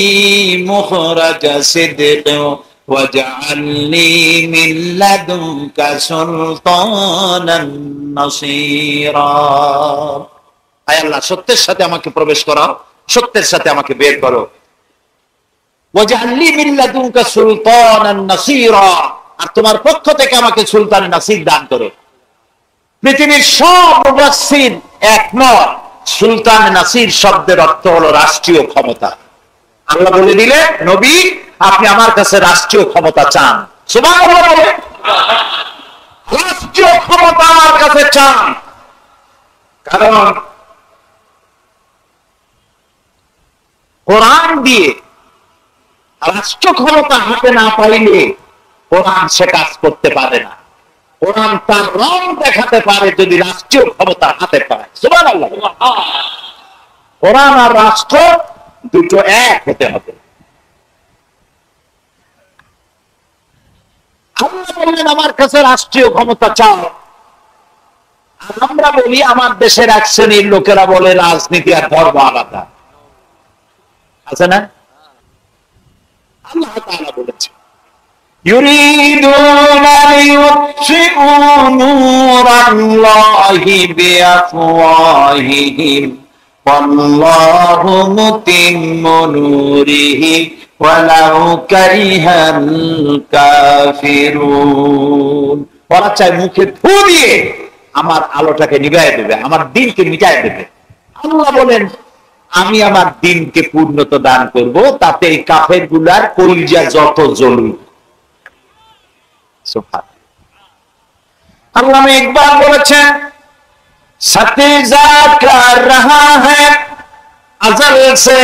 Speaker 1: মুখরাজা সিদকিন ওয়াজআলনি মিন লাদুনকা সুলতানান নাসীরা। আয় আল্লাহ, সত্যের সাথে আমাকে প্রবেশ করাও, সত্যের সাথে আমাকে বের করো। ওয়াজআলনি মিন লাদুনকা সুলতানান নাসীরা, আর তোমার পক্ষ থেকে আমাকে সুলতান নাসির দান করো। পৃথিবীর সব মুফাসসির একমত, সুলতান নাসির শব্দের অর্থ হলো রাষ্ট্রীয় ক্ষমতা। আল্লাহ বলে দিলে, নবী আপনি আমার কাছে রাষ্ট্রীয় ক্ষমতা চান। সুবহানাল্লাহ বলে, রাষ্ট্রীয় ক্ষমতা আমার কাছে চান। কারণ কোরআন দিয়ে রাষ্ট্র ক্ষমতা হাতে না পাইলে কোরআন সে কাজ করতে পারে না। কোরআন তার রং দেখাতে পারে যদি রাষ্ট্রীয় ক্ষমতা হাতে পায়। সুবহানাল্লাহ। কোরআন আর রাষ্ট্র দুটো এক হতে হবে। আল্লাহ বললেন আমার কাছে রাষ্ট্রীয় ক্ষমতা চাও, আর আমরা বলি, আমার দেশের এক শ্রেণীর লোকেরা বলে রাজনীতি আর ধর্ম আলাদা, আছে না? আল্লাহ তাআলা বলেছে, يريدون ليطفئوا نور الله بأفواههم والله متم نوره ولو كره الكافرون। ওরা চায় মুখে ফু দিয়ে আমার আলোটাকে নিভায় দেবে, আমার দিনকে মিটায় দেবে। আল্লাহ বলেন আমি আমার দিনকে পূর্ণতা দান করব, তাতে এই কাফের গুলার কলিজা যত জ্বলুক। আল্লাহ একবার বলেছেন, সাথে যা কর রহা হ্যায় আজল সে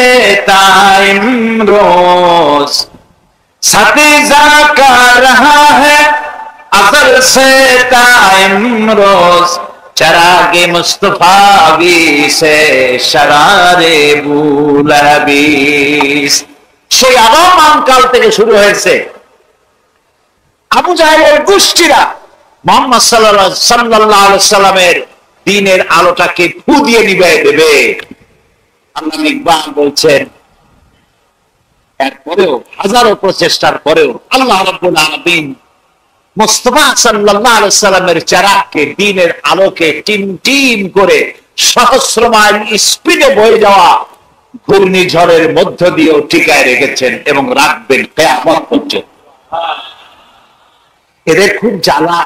Speaker 1: টাইম রোজ, সাথে যা কর রহা হ্যায় আজল সে টাইম রোজ, চরাগে মুস্তফা বি সে শরারে বুলহাবিস। সেই আবামান কাল থেকে শুরু হয়েছে। আবু জাহেলের গোষ্ঠীরা মুহাম্মদ সাল্লাল্লাহু আলাইহি সাল্লামের দ্বীনের আলোটাকে ফু দিয়ে নিভিয়ে দেবে। আল্লাহ ইকবাল বলছেন, এরপরেও হাজারো প্রচেষ্টার পরেও আল্লাহ রাব্বুল আলামিন মুস্তাফা সাল্লাল্লাহু আলাইহি সাল্লামের চেরাগকে, দ্বীনের আলোকে টিম টিম করে সহস্র মাইল স্পিডে বয়ে যাওয়া ঘূর্ণিঝড়ের মধ্য দিয়েও টিকায় রেখেছেন এবং রাখবেন কিয়ামত পর্যন্ত। এদের খুব জ্বালা,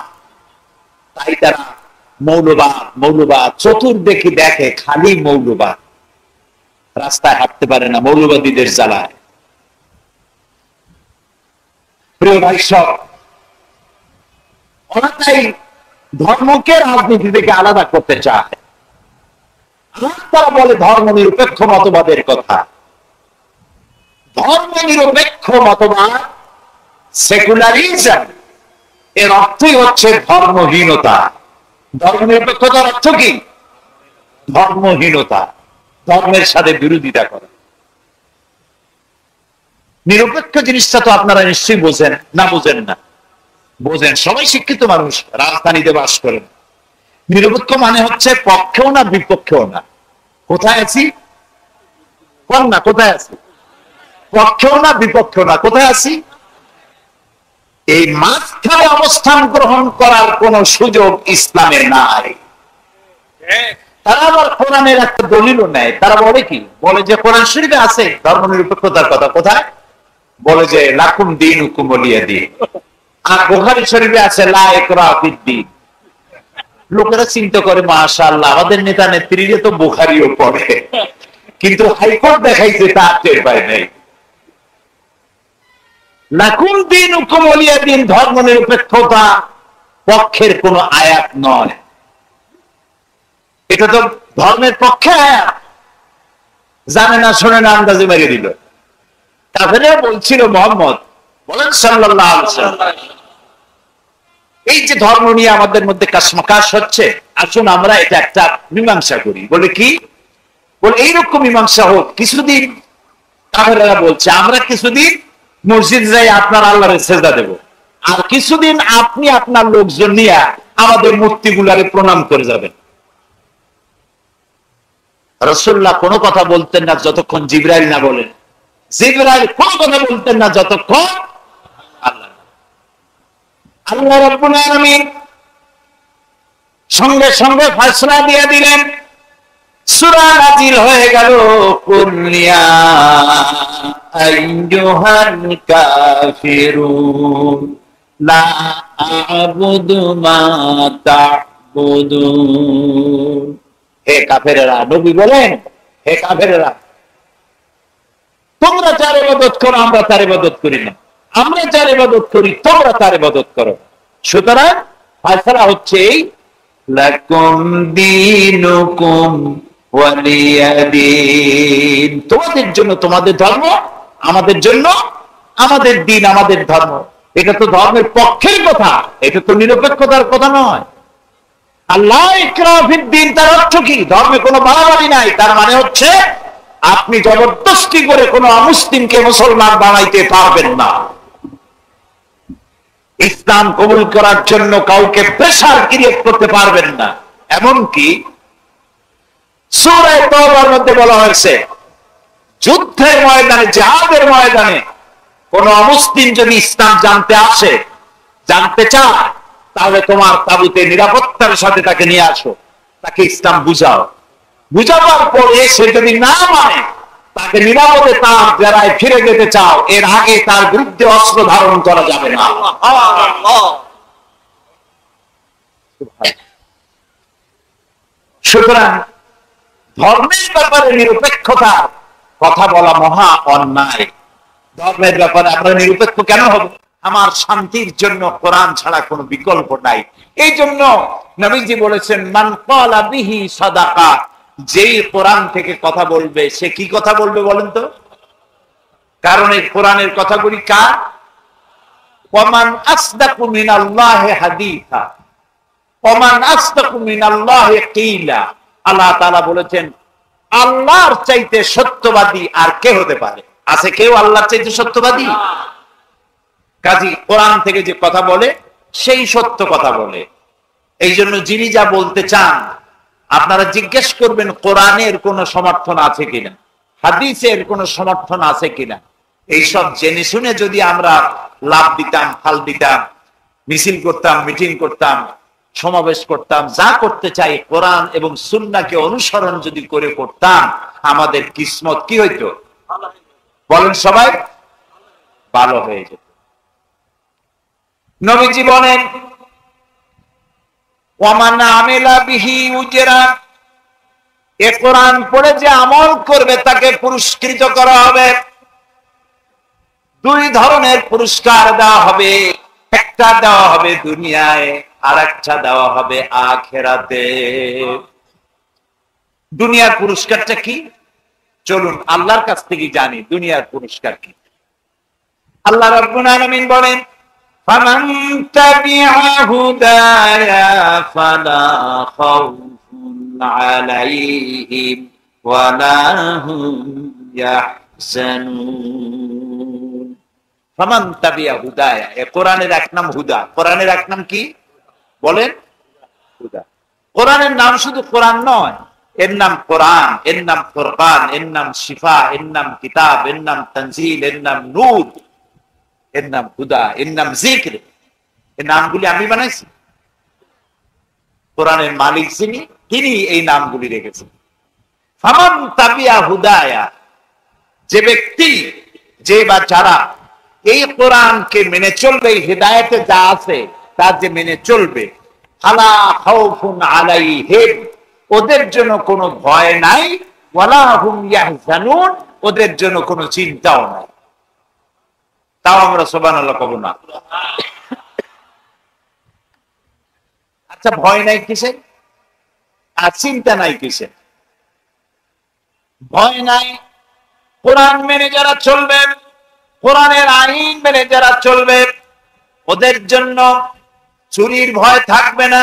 Speaker 1: তাই তারা মৌলবাদ চতুর্দিকে দেখে, খালি মৌলবাদ, রাস্তায় হাঁটতে পারে না মৌলবাদীদের জ্বালায়। প্রিয় ভাই সব, ওরা তাই ধর্মকে রাজনীতি থেকে আলাদা করতে চায়। তারা বলে ধর্ম নিরপেক্ষ মতবাদের কথা। ধর্ম নিরপেক্ষ মতবাদ, সেকুলারিজম, এর অর্থই হচ্ছে ধর্মহীনতা। ধর্ম নিরপেক্ষতার অর্থ কি? ধর্মহীনতা। ধর্মের সাথে বিরোধিতা করা। নিরপেক্ষ জিনিসটা তো আপনারা নিশ্চয়ই বোঝেন না? বোঝেন না? বোঝেন, সবাই শিক্ষিত মানুষ, রাজধানীতে বাস করেন। নিরপেক্ষ মানে হচ্ছে পক্ষেও না বিপক্ষেও না। কোথায় আছি? কোন না, কোথায় আছি? পক্ষেও না বিপক্ষেও না, কোথায় আছি? এই মাঝখানে অবস্থান গ্রহণ করার কোন সুযোগ ইসলামে নাই। তারা আবার কোরআনের একটা দলিলও নেয়। তারা বলে কি? বলে যে কোরআন শরীফে আছে ধর্ম নিরপেক্ষতার কথা। কোথায়? বলে যে লাকুম দীনুকুম ওয়ালিয়া দীন। আর বুখারী শরীফে আছে লা ইকরাহা ফিদ্দীন। লোকেরা চিন্তা করে মাশাআল্লাহ আমাদের নেতা নেত্রীরা তো বুখারীও পড়ে, কিন্তু হাইকোর্ট দেখাইছে তার টের পায় নাই। লাকুম দীনুকুম ওয়ালিয়া দীন ধর্ম নিরপেক্ষতা পক্ষের কোন আয়াত নয়, এটা তো ধর্মের পক্ষে আয়াত। জানে না, শোনে না, আন্দাজে মেরে দিল। কাফেররা বলছিল মুহাম্মদ বলেন সাল্লাল্লাহু আলাইহি ওয়াসাল্লাম, এই যে ধর্ম নিয়ে আমাদের মধ্যে কাশমাকাশ হচ্ছে, আসুন আমরা এটা একটা মীমাংসা করি। বলে কি? বলে এইরকম মীমাংসা হোক, কিছুদিন কাফেররা বলছে আমরা কিছুদিন মসজিদ যাই আপনার আল্লাহর সেজদা দেব, আর কিছুদিন আপনি আপনার লোকজন নিয়ে আমাদের মূর্তিগুলারে প্রণাম করে যাবেন। রাসূলুল্লাহ কোনো কথা বলতেন না যতক্ষণ জিবরাইল না বলেন। জিবরাইল কোনো কথা বলতেন না যতক্ষণ আল্লাহ রাব্বুল আলামিন সঙ্গে সঙ্গে ফয়সালা দিয়ে দিলেন। সূরা নাজিল হয়ে গেল, কুল ইয়া আইয়ুহাল কাফিরুন লা আ'বুদু মা তা'বুদুন। হে কাফেরেরা, নবী বলেন হে কাফেরেরা, তোমরা যার ইবাদত করো আমরা তার ইবাদত করি না, আমরা যার ইবাদত করি তোমরা তার ইবাদত করো। সুতরাং ফয়সালা হচ্ছে লাকুম দীনুকুম ওয়ালিয়া দীন, তোমাদের জন্য তোমাদের ধর্ম, আমাদের জন্য আমাদের দিন, আমাদের ধর্ম। এটা তো ধর্মের পক্ষের কথা, এটা তো নিরপেক্ষতার কথা নয়। আল্লাহ ইকরাহা ফিদ্দীন তার অর্থ কি? ধর্মে কোনো বাড়াবাড়ি নাই। তার মানে হচ্ছে আপনি জবরদস্তি করে কোনো অমুসলিমকে মুসলমান বানাইতে পারবেন না। ইসলাম কবুল করার জন্য কাউকে প্রেসার ক্রিয়েট করতে পারবেন না। এমনকি সূরা তাওবার মধ্যে বলা হয়েছে, যুদ্ধের ময়দানে, জিহাদের ময়দানে কোন অমুসলিম যদি ইসলাম জানতে চায়, তাহলে তোমার তাবুতে নিরাপত্তার সাথে তাকে নিয়ে আসো, তাকে ইসলাম বুঝাও। বুঝাবার পরে সে যদি না মানে, তাকে নিরাপদে তার জেলায় ফিরে যেতে চাও, এর আগে তার বিরুদ্ধে অস্ত্র ধারণ করা যাবে না। সুতরাং ধর্মের ব্যাপারে নিরপেক্ষতা কথা বলা মহা অন্যায়। ধর্মের ব্যাপারে আমরা নিরপেক্ষ কেন হব? আমার শান্তির জন্য কোরআন ছাড়া কোনো বিকল্প নাই। এই জন্য নবীজি বলেছেন, মান ক্বালা বিহি সাদাকা, যেই কোরআন থেকে কথা বলবে সে কি কথা বলবে বলেন তো? কারণ এই কোরআনের কথাগুলি কার? ওয়ামান আসদাকু মিনাল্লাহি হাদিসা, ওয়ামান আসদাকু মিনাল্লাহি কিলা। আল্লাহ তাআলা বলেছেন, আল্লাহর চাইতে সত্যবাদী আর কে হতে পারে? আছে কেউ আল্লাহর চাইতে সত্যবাদী? কাজী কোরআন থেকে যে কথা বলে সেই সত্য কথা বলে। এই জন্য যিনি যা বলতে চান আপনারা জিজ্ঞেস করবেন কোরআনের কোন সমর্থন আছে কিনা, হাদিসের কোন সমর্থন আছে কিনা। এইসব জেনে শুনে যদি আমরা লাভ দিতাম, ফাল দিতাম, মিছিল করতাম, মিটিং করতাম, সমাবেশ করতাম, যা করতে চাই কোরআন এবং সুন্নাহকে অনুসরণ যদি করে করতাম, আমাদের কিসমত কি হইতো বলেন সবাই? ভালো হয়ে যেত। নবীজি বলেন, ওয়ামান আমিলা বিহি উজরা, এ কোরআন পড়ে যে আমল করবে তাকে পুরস্কৃত করা হবে। দুই ধরনের পুরস্কার দেওয়া হবে, একটা দেওয়া হবে দুনিয়ায়, আর একটা দেওয়া হবে আখিরাতে। দুনিয়ার পুরস্কারটা কি? চলুন আল্লাহর কাছ থেকে জানি দুনিয়ার পুরস্কার কি। আল্লাহ রাব্বুল আলামিন বলেন, ফামান তাবিআ হুদায়া ফালা খাউফুন আলাইহিম ولا هم يحزنون فمن تبع هدايا এ কোরআনের এক নাম হুদা কোরআনের এক নাম কি বলেন হুদা কোরআনের নাম শুধু কোরআন নয় এর নাম কোরআন এর নাম ফুরকান এর নাম শিফা এর নাম কিতাব এর নাম তানজিল এর নাম নূর এর নাম হুদা এর নাম জিকির এই নামগুলি আমি বানাইছি কোরআনের মালিক যিনি তিনি এই নামগুলি রেখেছেন ফামান তাবিয়া হুদায়া যে ব্যক্তি যে বা যারা এই কোরআনকে মেনে চলবে হিদায়াতে যা আছে তা যে মেনে চলবে ফালা খাউফুন আলাইহিম ওদের জন্য কোনো ভয় নাই ওয়ালা হুম ইয়াহজানুন ওদের জন্য কোনো চিন্তাও নাই তাও আমরা সুবহানাল্লাহ কব না আচ্ছা ভয় নাই কিসে আর চিন্তা নাই কিসে ভয় নাই কোরআন মেনে যারা চলবে কোরআনের আইন মেনে যারা চলবে ওদের জন্য চুরির ভয় থাকবে না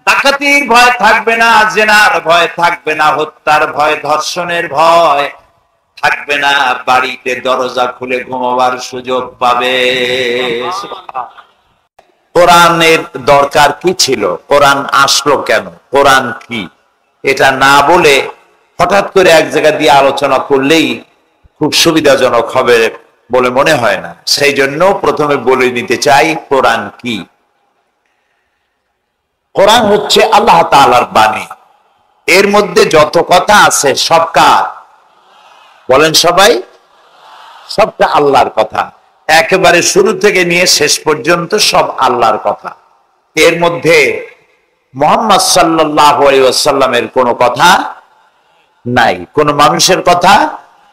Speaker 1: ডাকাতির ভয় থাকবে না জেনার ভয় থাকবে না হত্যার ভয় ধর্ষণের ভয় থাকবে না বাড়িতে দরজা খুলে ঘুমাবার সুযোগ পাবে কোরআনের দরকার কি ছিল কোরআন আসলো কেন কোরআন কি এটা না বলে হঠাৎ করে এক জায়গা দিয়ে আলোচনা করলেই খুব সুবিধাজনক হবে বলে মনে হয় না সেই জন্য প্রথমে বলে নিতে চাই কোরআন কি কোরআন হচ্ছে আল্লাহ তাআলার বাণী এর মধ্যে যত কথা আছে সব কার বলেন সবাই সবটা আল্লাহর কথা একেবারে শুরু থেকে নিয়ে শেষ পর্যন্ত সব আল্লাহর কথা এর মধ্যে মুহাম্মদ সাল্লাল্লাহু আলাইহি ওয়াসাল্লামের কোনো কথা নাই কোনো মানুষের কথা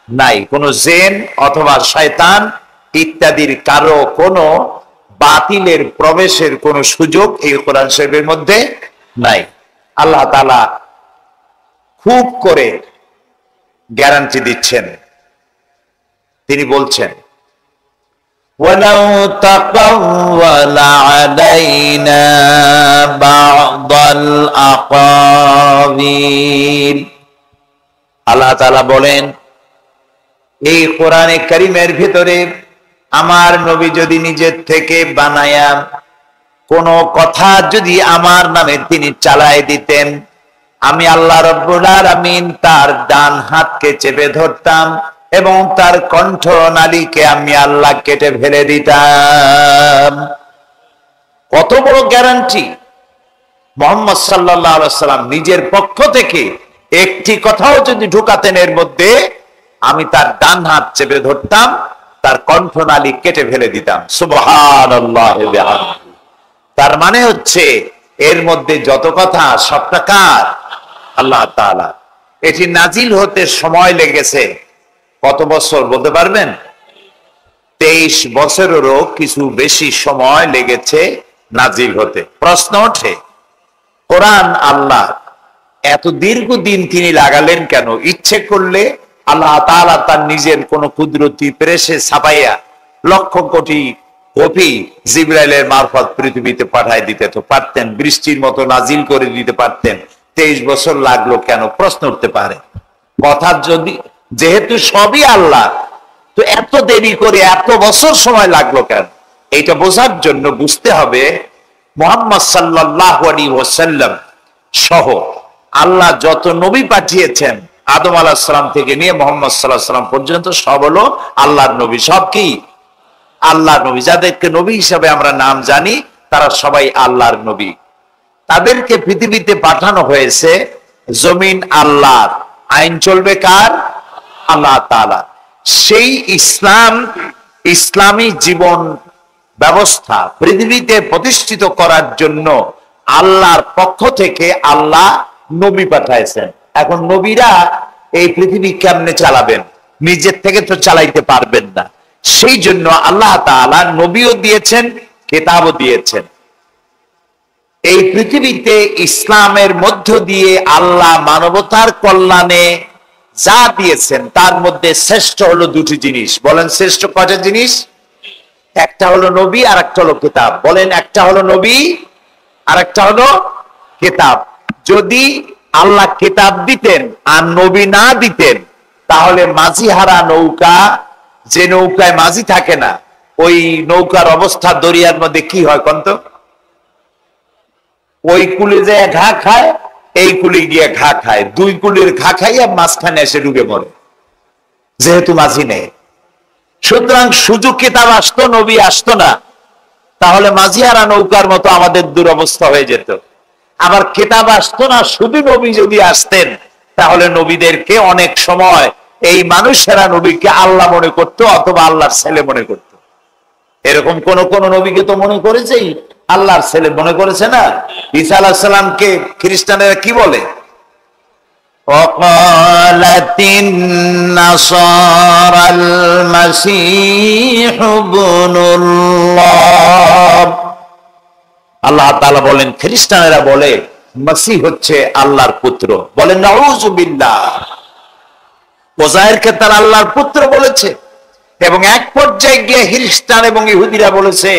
Speaker 1: নাই কোনো জিন অথবা শয়তান ইত্যাদির কারো কোনো বাতিলের প্রবেশের কোনো সুযোগ এই কোরআন শরীফের মধ্যে নাই আল্লাহ তাআলা খুব করে গ্যারান্টি দিচ্ছেন তিনি বলছেন ওয়ালাউ তাকাওয়ালা আলাইনা বা'দাল আকাবিল আল্লাহ তাআলা বলেন এই কোরআনে কারীমের ভিতরে আমার নবী যদি নিজের থেকে বানায়া কোন কথা যদি আমার নামে তিনি চালায় দিতেন আমি আল্লাহ রাব্বুল আলামিন তার ডান হাতকে চেপে ধরতাম এবং তার কণ্ঠ নালীকে আমি আল্লাহ কেটে ফেলে দিতাম কত বড় গ্যারান্টি মুহাম্মদ সাল্লাল্লাহু আলাইহি ওয়াসাল্লাম নিজের পক্ষ থেকে একটি কথাও যদি ঢুকাতেন এর মধ্যে আমি তার ডান হাত চেপে ধরতাম তার কণ্ঠনালী কেটে ফেলে দিতাম সুবহানাল্লাহ তার মানে হচ্ছে এর মধ্যে যত কথা সবটা কার আল্লাহ তাআলা এটি নাজিল হতে সময় লেগেছে কত বছর বলতে পারবেন 23 বছরেরও কিছু বেশি সময় লেগেছে নাজিল হতে প্রশ্ন ওঠে কোরআন আল্লাহ এত দীর্ঘদিন তিনি লাগালেন কেন ইচ্ছে করলে আল্লাহ তাআলা তার নিজের কোন কুদরতি প্রেসে ছাপাইয়া লক্ষ কোটি কপি জিবরাইলের মারফত পৃথিবীতে পাঠায় দিতে তো পারতেন বৃষ্টির মতো নাজিল করে দিতে পারতেন 23 বছর লাগলো কেন প্রশ্ন উঠতে পারে কথা যদি যেহেতু সবই আল্লাহ তো এত দেরি করে এত বছর সময় লাগলো কেন এটা বোঝার জন্য বুঝতে হবে মুহাম্মদ সাল্লাল্লাহু আলাইহি ওয়াসাল্লাম সহ আল্লাহ যত নবী পাঠিয়েছেন আদম আলাইহিস সালাম থেকে নিয়ে মুহাম্মদ সাল্লাল্লাহু আলাইহি ওয়াসাল্লাম পর্যন্ত সব হলো আল্লাহর নবী সব কি আল্লাহর নবী যাদেরকে নবী হিসেবে আমরা নাম জানি তারা সবাই আল্লাহর নবী তাদেরকে পৃথিবীতে পাঠানো হয়েছে জমিন আল্লাহর আইন চলবে কার আল্লাহ তাআলা সেই ইসলামী জীবন ব্যবস্থা পৃথিবীতে প্রতিষ্ঠিত করার জন্য আল্লাহর পক্ষ থেকে আল্লাহ নবী পাঠাইছেন এখন নবীরা এই পৃথিবী কেমনে চালাবেন নিজের থেকে তো চালাইতে পারবেন না সেই জন্য আল্লাহ তাআলা নবীও দিয়েছেন কিতাবও দিয়েছেন এই পৃথিবীতে ইসলামের মধ্য দিয়ে আল্লাহ মানবতার কল্যাণে যা দিয়েছেন তার মধ্যে শ্রেষ্ঠ হলো দুটি জিনিস বলেন শ্রেষ্ঠ কয়টা জিনিস একটা হলো নবী আর একটা হলো কিতাব বলেন একটা হলো নবী আর একটা হলো কিতাব যদি আল্লাহ কিতাব দিতেন আর নবী না দিতেন, তাহলে মাঝি হারা নৌকা, যে নৌকায় মাঝি থাকে না, ওই নৌকার অবস্থা দরিয়ার মধ্যে কি হয় কন্ত? ওই কুলে যে ঘা খায়, এই কুলে গিয়ে ঘা খায়, দুই কুলের ঘা খাইয়া মাঝখানে এসে ডুবে মরে, যেহেতু মাঝি নেই। সুতরাং সুযোগ কিতাব আসতো, নবী আসতো না, তাহলে মাঝিহারা নৌকার মতো আমাদের দুরবস্থা হয়ে যেত। আবার কিতাব আসতো না, শুধু নবী যদি আসতেন, তাহলে নবীদেরকে অনেক সময় এই মানুষেরা নবীকে আল্লাহ মনে করতো অথবা আল্লাহর ছেলে মনে করতো। এরকম কোন কোন নবীকে তো মনে করেছেই আল্লাহর ছেলে মনে করেছে না। ঈসা আলাইহিস সালামকে খ্রিস্টানেরা কি বলে? وقالت النصارى المسيح ابن الله। আল্লাহ তাআলা বলেন খ্রিস্টানেরা বলে মসিহ হচ্ছে আল্লাহর পুত্র। বলেন নাউযু বিল্লাহ। ওজায়েরকে তারা আল্লাহর পুত্র বলেছে, এবং এক পর্যায়ে গিয়ে খ্রিস্টান এবং ইহুদিরা বলেছে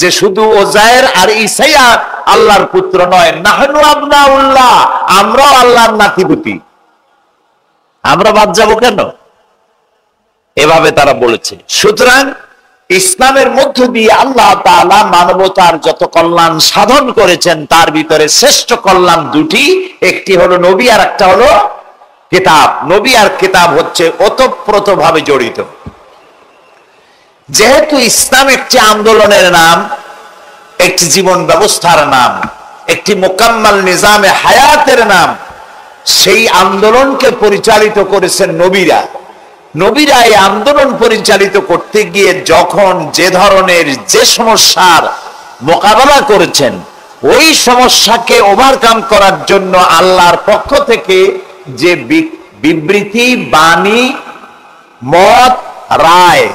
Speaker 1: যে শুধু ওজায়ের আর ঈসা আল্লাহর পুত্র নয়, নাহনু আবনাউল্লাহ, আমরাও আল্লাহর নাতিপুতি। আমরা বাদ যাবো কেন? এভাবে তারা বলেছে। সুতরাং ইসলামের মধ্য দিয়ে আল্লাহ তাআলা মানবতার যত কল্যাণ সাধন করেছেন, তার ভিতরে শ্রেষ্ঠ কল্যাণ দুটি, একটি হলো নবী আর একটা হলো কিতাব। নবী আর কিতাব হচ্ছে ওতপ্রোতভাবে জড়িত। যেহেতু ইসলাম একটি আন্দোলনের নাম, একটি জীবন ব্যবস্থার নাম, একটি মোকাম্মাল নিজামে হায়াতের নাম, সেই আন্দোলনকে পরিচালিত করেছেন নবীরা। নবীরা এই আন্দোলন পরিচালিত করতে গিয়ে যখন যে ধরনের যে সমস্যার মোকাবেলা করেছেন, ওই সমস্যাকে ওভারকাম করার জন্য আল্লাহর পক্ষ থেকে যে বিবৃতি, বাণী, মত, রায়,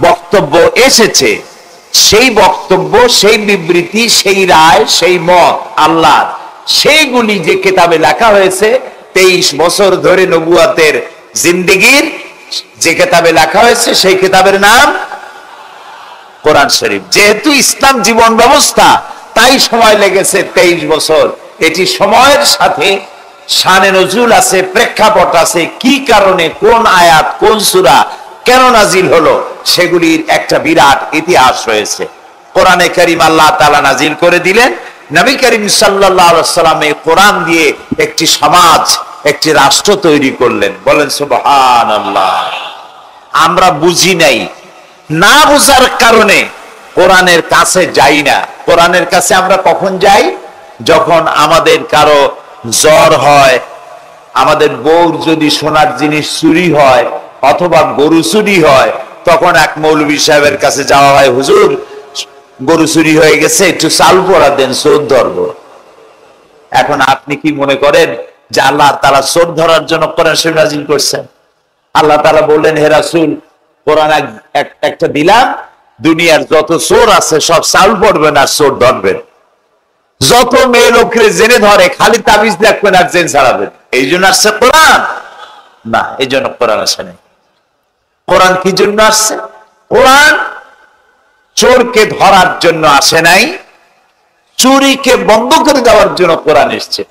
Speaker 1: বক্তব্য এসেছে, সেই বক্তব্য, সেই বিবৃতি, সেই রায়, সেই মত আল্লাহর, সেইগুলি যে কিতাবে লেখা হয়েছে 23 বছর ধরে নবুয়াতের জিন্দেগির যে কিতাবে লেখা হয়েছে, সেই কিতাবের নাম কোরআন শরীফ। যেহেতু ইসলাম জীবন ব্যবস্থা, তাই সময় লেগেছে 23 বছর। এটি সময়ের সাথে শানে নজুল আছে, প্রেক্ষাপট আছে, কি কারণে, কোন আয়াত, কোন সূরা কেন নাজিল হলো, সেগুলির একটা বিরাট ইতিহাস রয়েছে। কোরআনে কারীম আল্লাহ তাআলা নাজিল করে দিলেন, নবী করিম সাল্লাল্লাহু আলাইহি ওয়াসাল্লাম এই কোরআন দিয়ে একটি সমাজ, একটি রাষ্ট্র তৈরি করলেন। বলেন সুবহানাল্লাহ। আমরা বুঝি নাই, না বুঝার কারণে কোরআনের কাছে যাই না। কোরআনের কাছে আমরা কখন যাই? যখন আমাদের কারো জ্বর হয়, আমাদের বউর যদি সোনার জিনিস চুরি হয় অথবা গরু চুরি হয়, তখন এক মৌলভী সাহেবের কাছে যাওয়া হয়, হুজুর গরু চুরি হয়ে গেছে, একটু চাল পড়া দেন, চোর ধরবো। এখন আপনি কি মনে করেন যে আল্লাহ তাআলা চোর ধরার জন্য কোরআন শরীফ নাজিল করছেন? আল্লাহ তাআলা বললেন, হে রাসূল, কোরআন একটা দিলাম, দুনিয়ার যত চোর আছে সব চাল পড়বেন আর চোর ধরবেন। যত মেয়ে লোকরে জেনে ধরে খালি তাবিজ দেখবেন আর জেন ছাড়াবেন। এই জন্য আসছে কোরআন? না, এই জন্য কোরআন আসে নাই। কোরআন কি জন্য আসছে? কোরআন চোরকে ধরার জন্য আসে নাই, চুরিকে বন্ধ করে দেওয়ার জন্য কোরআন এসেছে।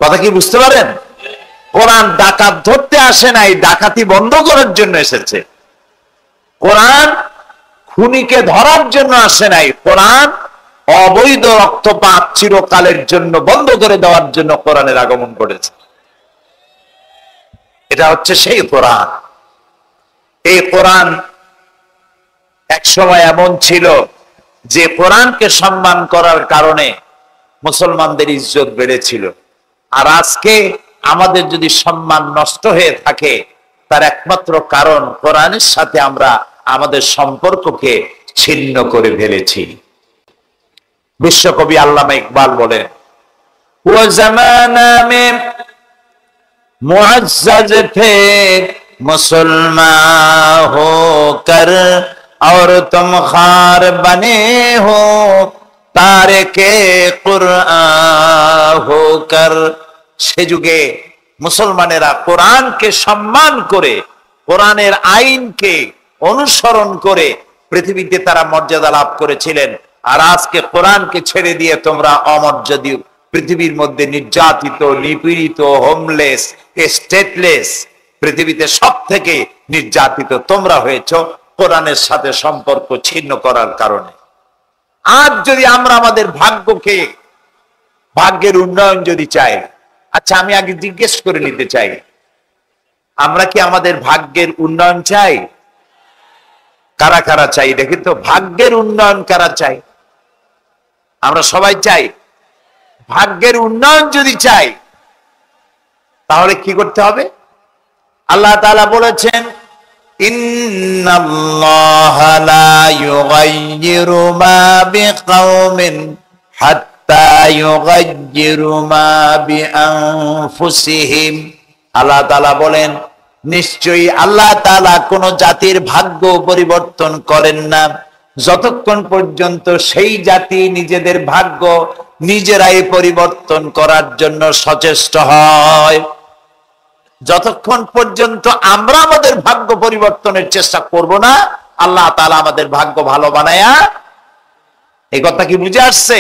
Speaker 1: কথা কি বুঝতে পারেন? কোরআন ডাকাত ধরতে আসে নাই, ডাকাতি বন্ধ করার জন্য এসেছে। কোরআন খুনিকে ধরার জন্য আসে নাই, কোরআন অবৈধ রক্তপাত চিরকালের জন্য বন্ধ করে দেওয়ার জন্য কোরআনের আগমন করেছে। এটা হচ্ছে সেই কোরআন। এই কোরআন এক সময় এমন ছিল যে কোরআনকে সম্মান করার কারণে মুসলমানদের ইজ্জত বেড়েছিল। আর আজকে আমাদের যদি সম্মান নষ্ট হয়ে থাকে, তার একমাত্র কারণ কোরআনের সাথে আমরা আমাদের সম্পর্ককে ছিন্ন করে ফেলেছি। বিশ্বকবি আল্লামা ইকবাল বলেন, ও জামানা মে মুআজ্জাজ থে মুসলমান হোকর और तुम खार बने हो तारिके कुरआन होकर। সে যুগে মুসলমানেরা কোরআনকে সম্মান করে, কোরআনের আইনকে অনুসরণ করে পৃথিবীতে তারা মর্যাদা লাভ করেছিলেন। আর আজকে কোরআনকে ছেড়ে দিয়ে তোমরা অমর্যাদা পৃথিবীর মধ্যে নির্যাতিত, নিপীড়িত, হোমলেস, স্টেটলেস, পৃথিবীতে সব থেকে নির্যাতিত তোমরা হয়েছ কোরআনের সাথে সম্পর্ক ছিন্ন করার কারণে। আজ যদি আমরা আমাদের ভাগ্যকে, ভাগ্যের উন্নয়ন যদি চাই, আচ্ছা আমি আগে জিজ্ঞেস করে নিতে চাই, আমরা কি আমাদের ভাগ্যের উন্নয়ন চাই? কারা কারা চাই দেখি তো, ভাগ্যের উন্নয়ন কারা চাই? আমরা সবাই চাই। ভাগ্যের উন্নয়ন যদি চাই তাহলে কি করতে হবে? আল্লাহ তাআলা বলেছেন, ইন্নাল্লাহা লা ইউগাইয়িরু মা বিকাওমিন হাত্তা ইউগাইয়িরু মা বিআনফুসিহিম। আল্লাহ তাআলা বলেন, নিশ্চয়ই আল্লাহ তাআলা কোন জাতির ভাগ্য পরিবর্তন করেন না যতক্ষণ পর্যন্ত সেই জাতি নিজেদের ভাগ্য নিজেরাই পরিবর্তন করার জন্য সচেষ্ট হয়। যতক্ষণ পর্যন্ত আমরা আমাদের ভাগ্য পরিবর্তনের চেষ্টা করব না, আল্লাহ তাআলা আমাদের ভাগ্য ভালো বানায়া, এই কথা কি বুঝে আসছে?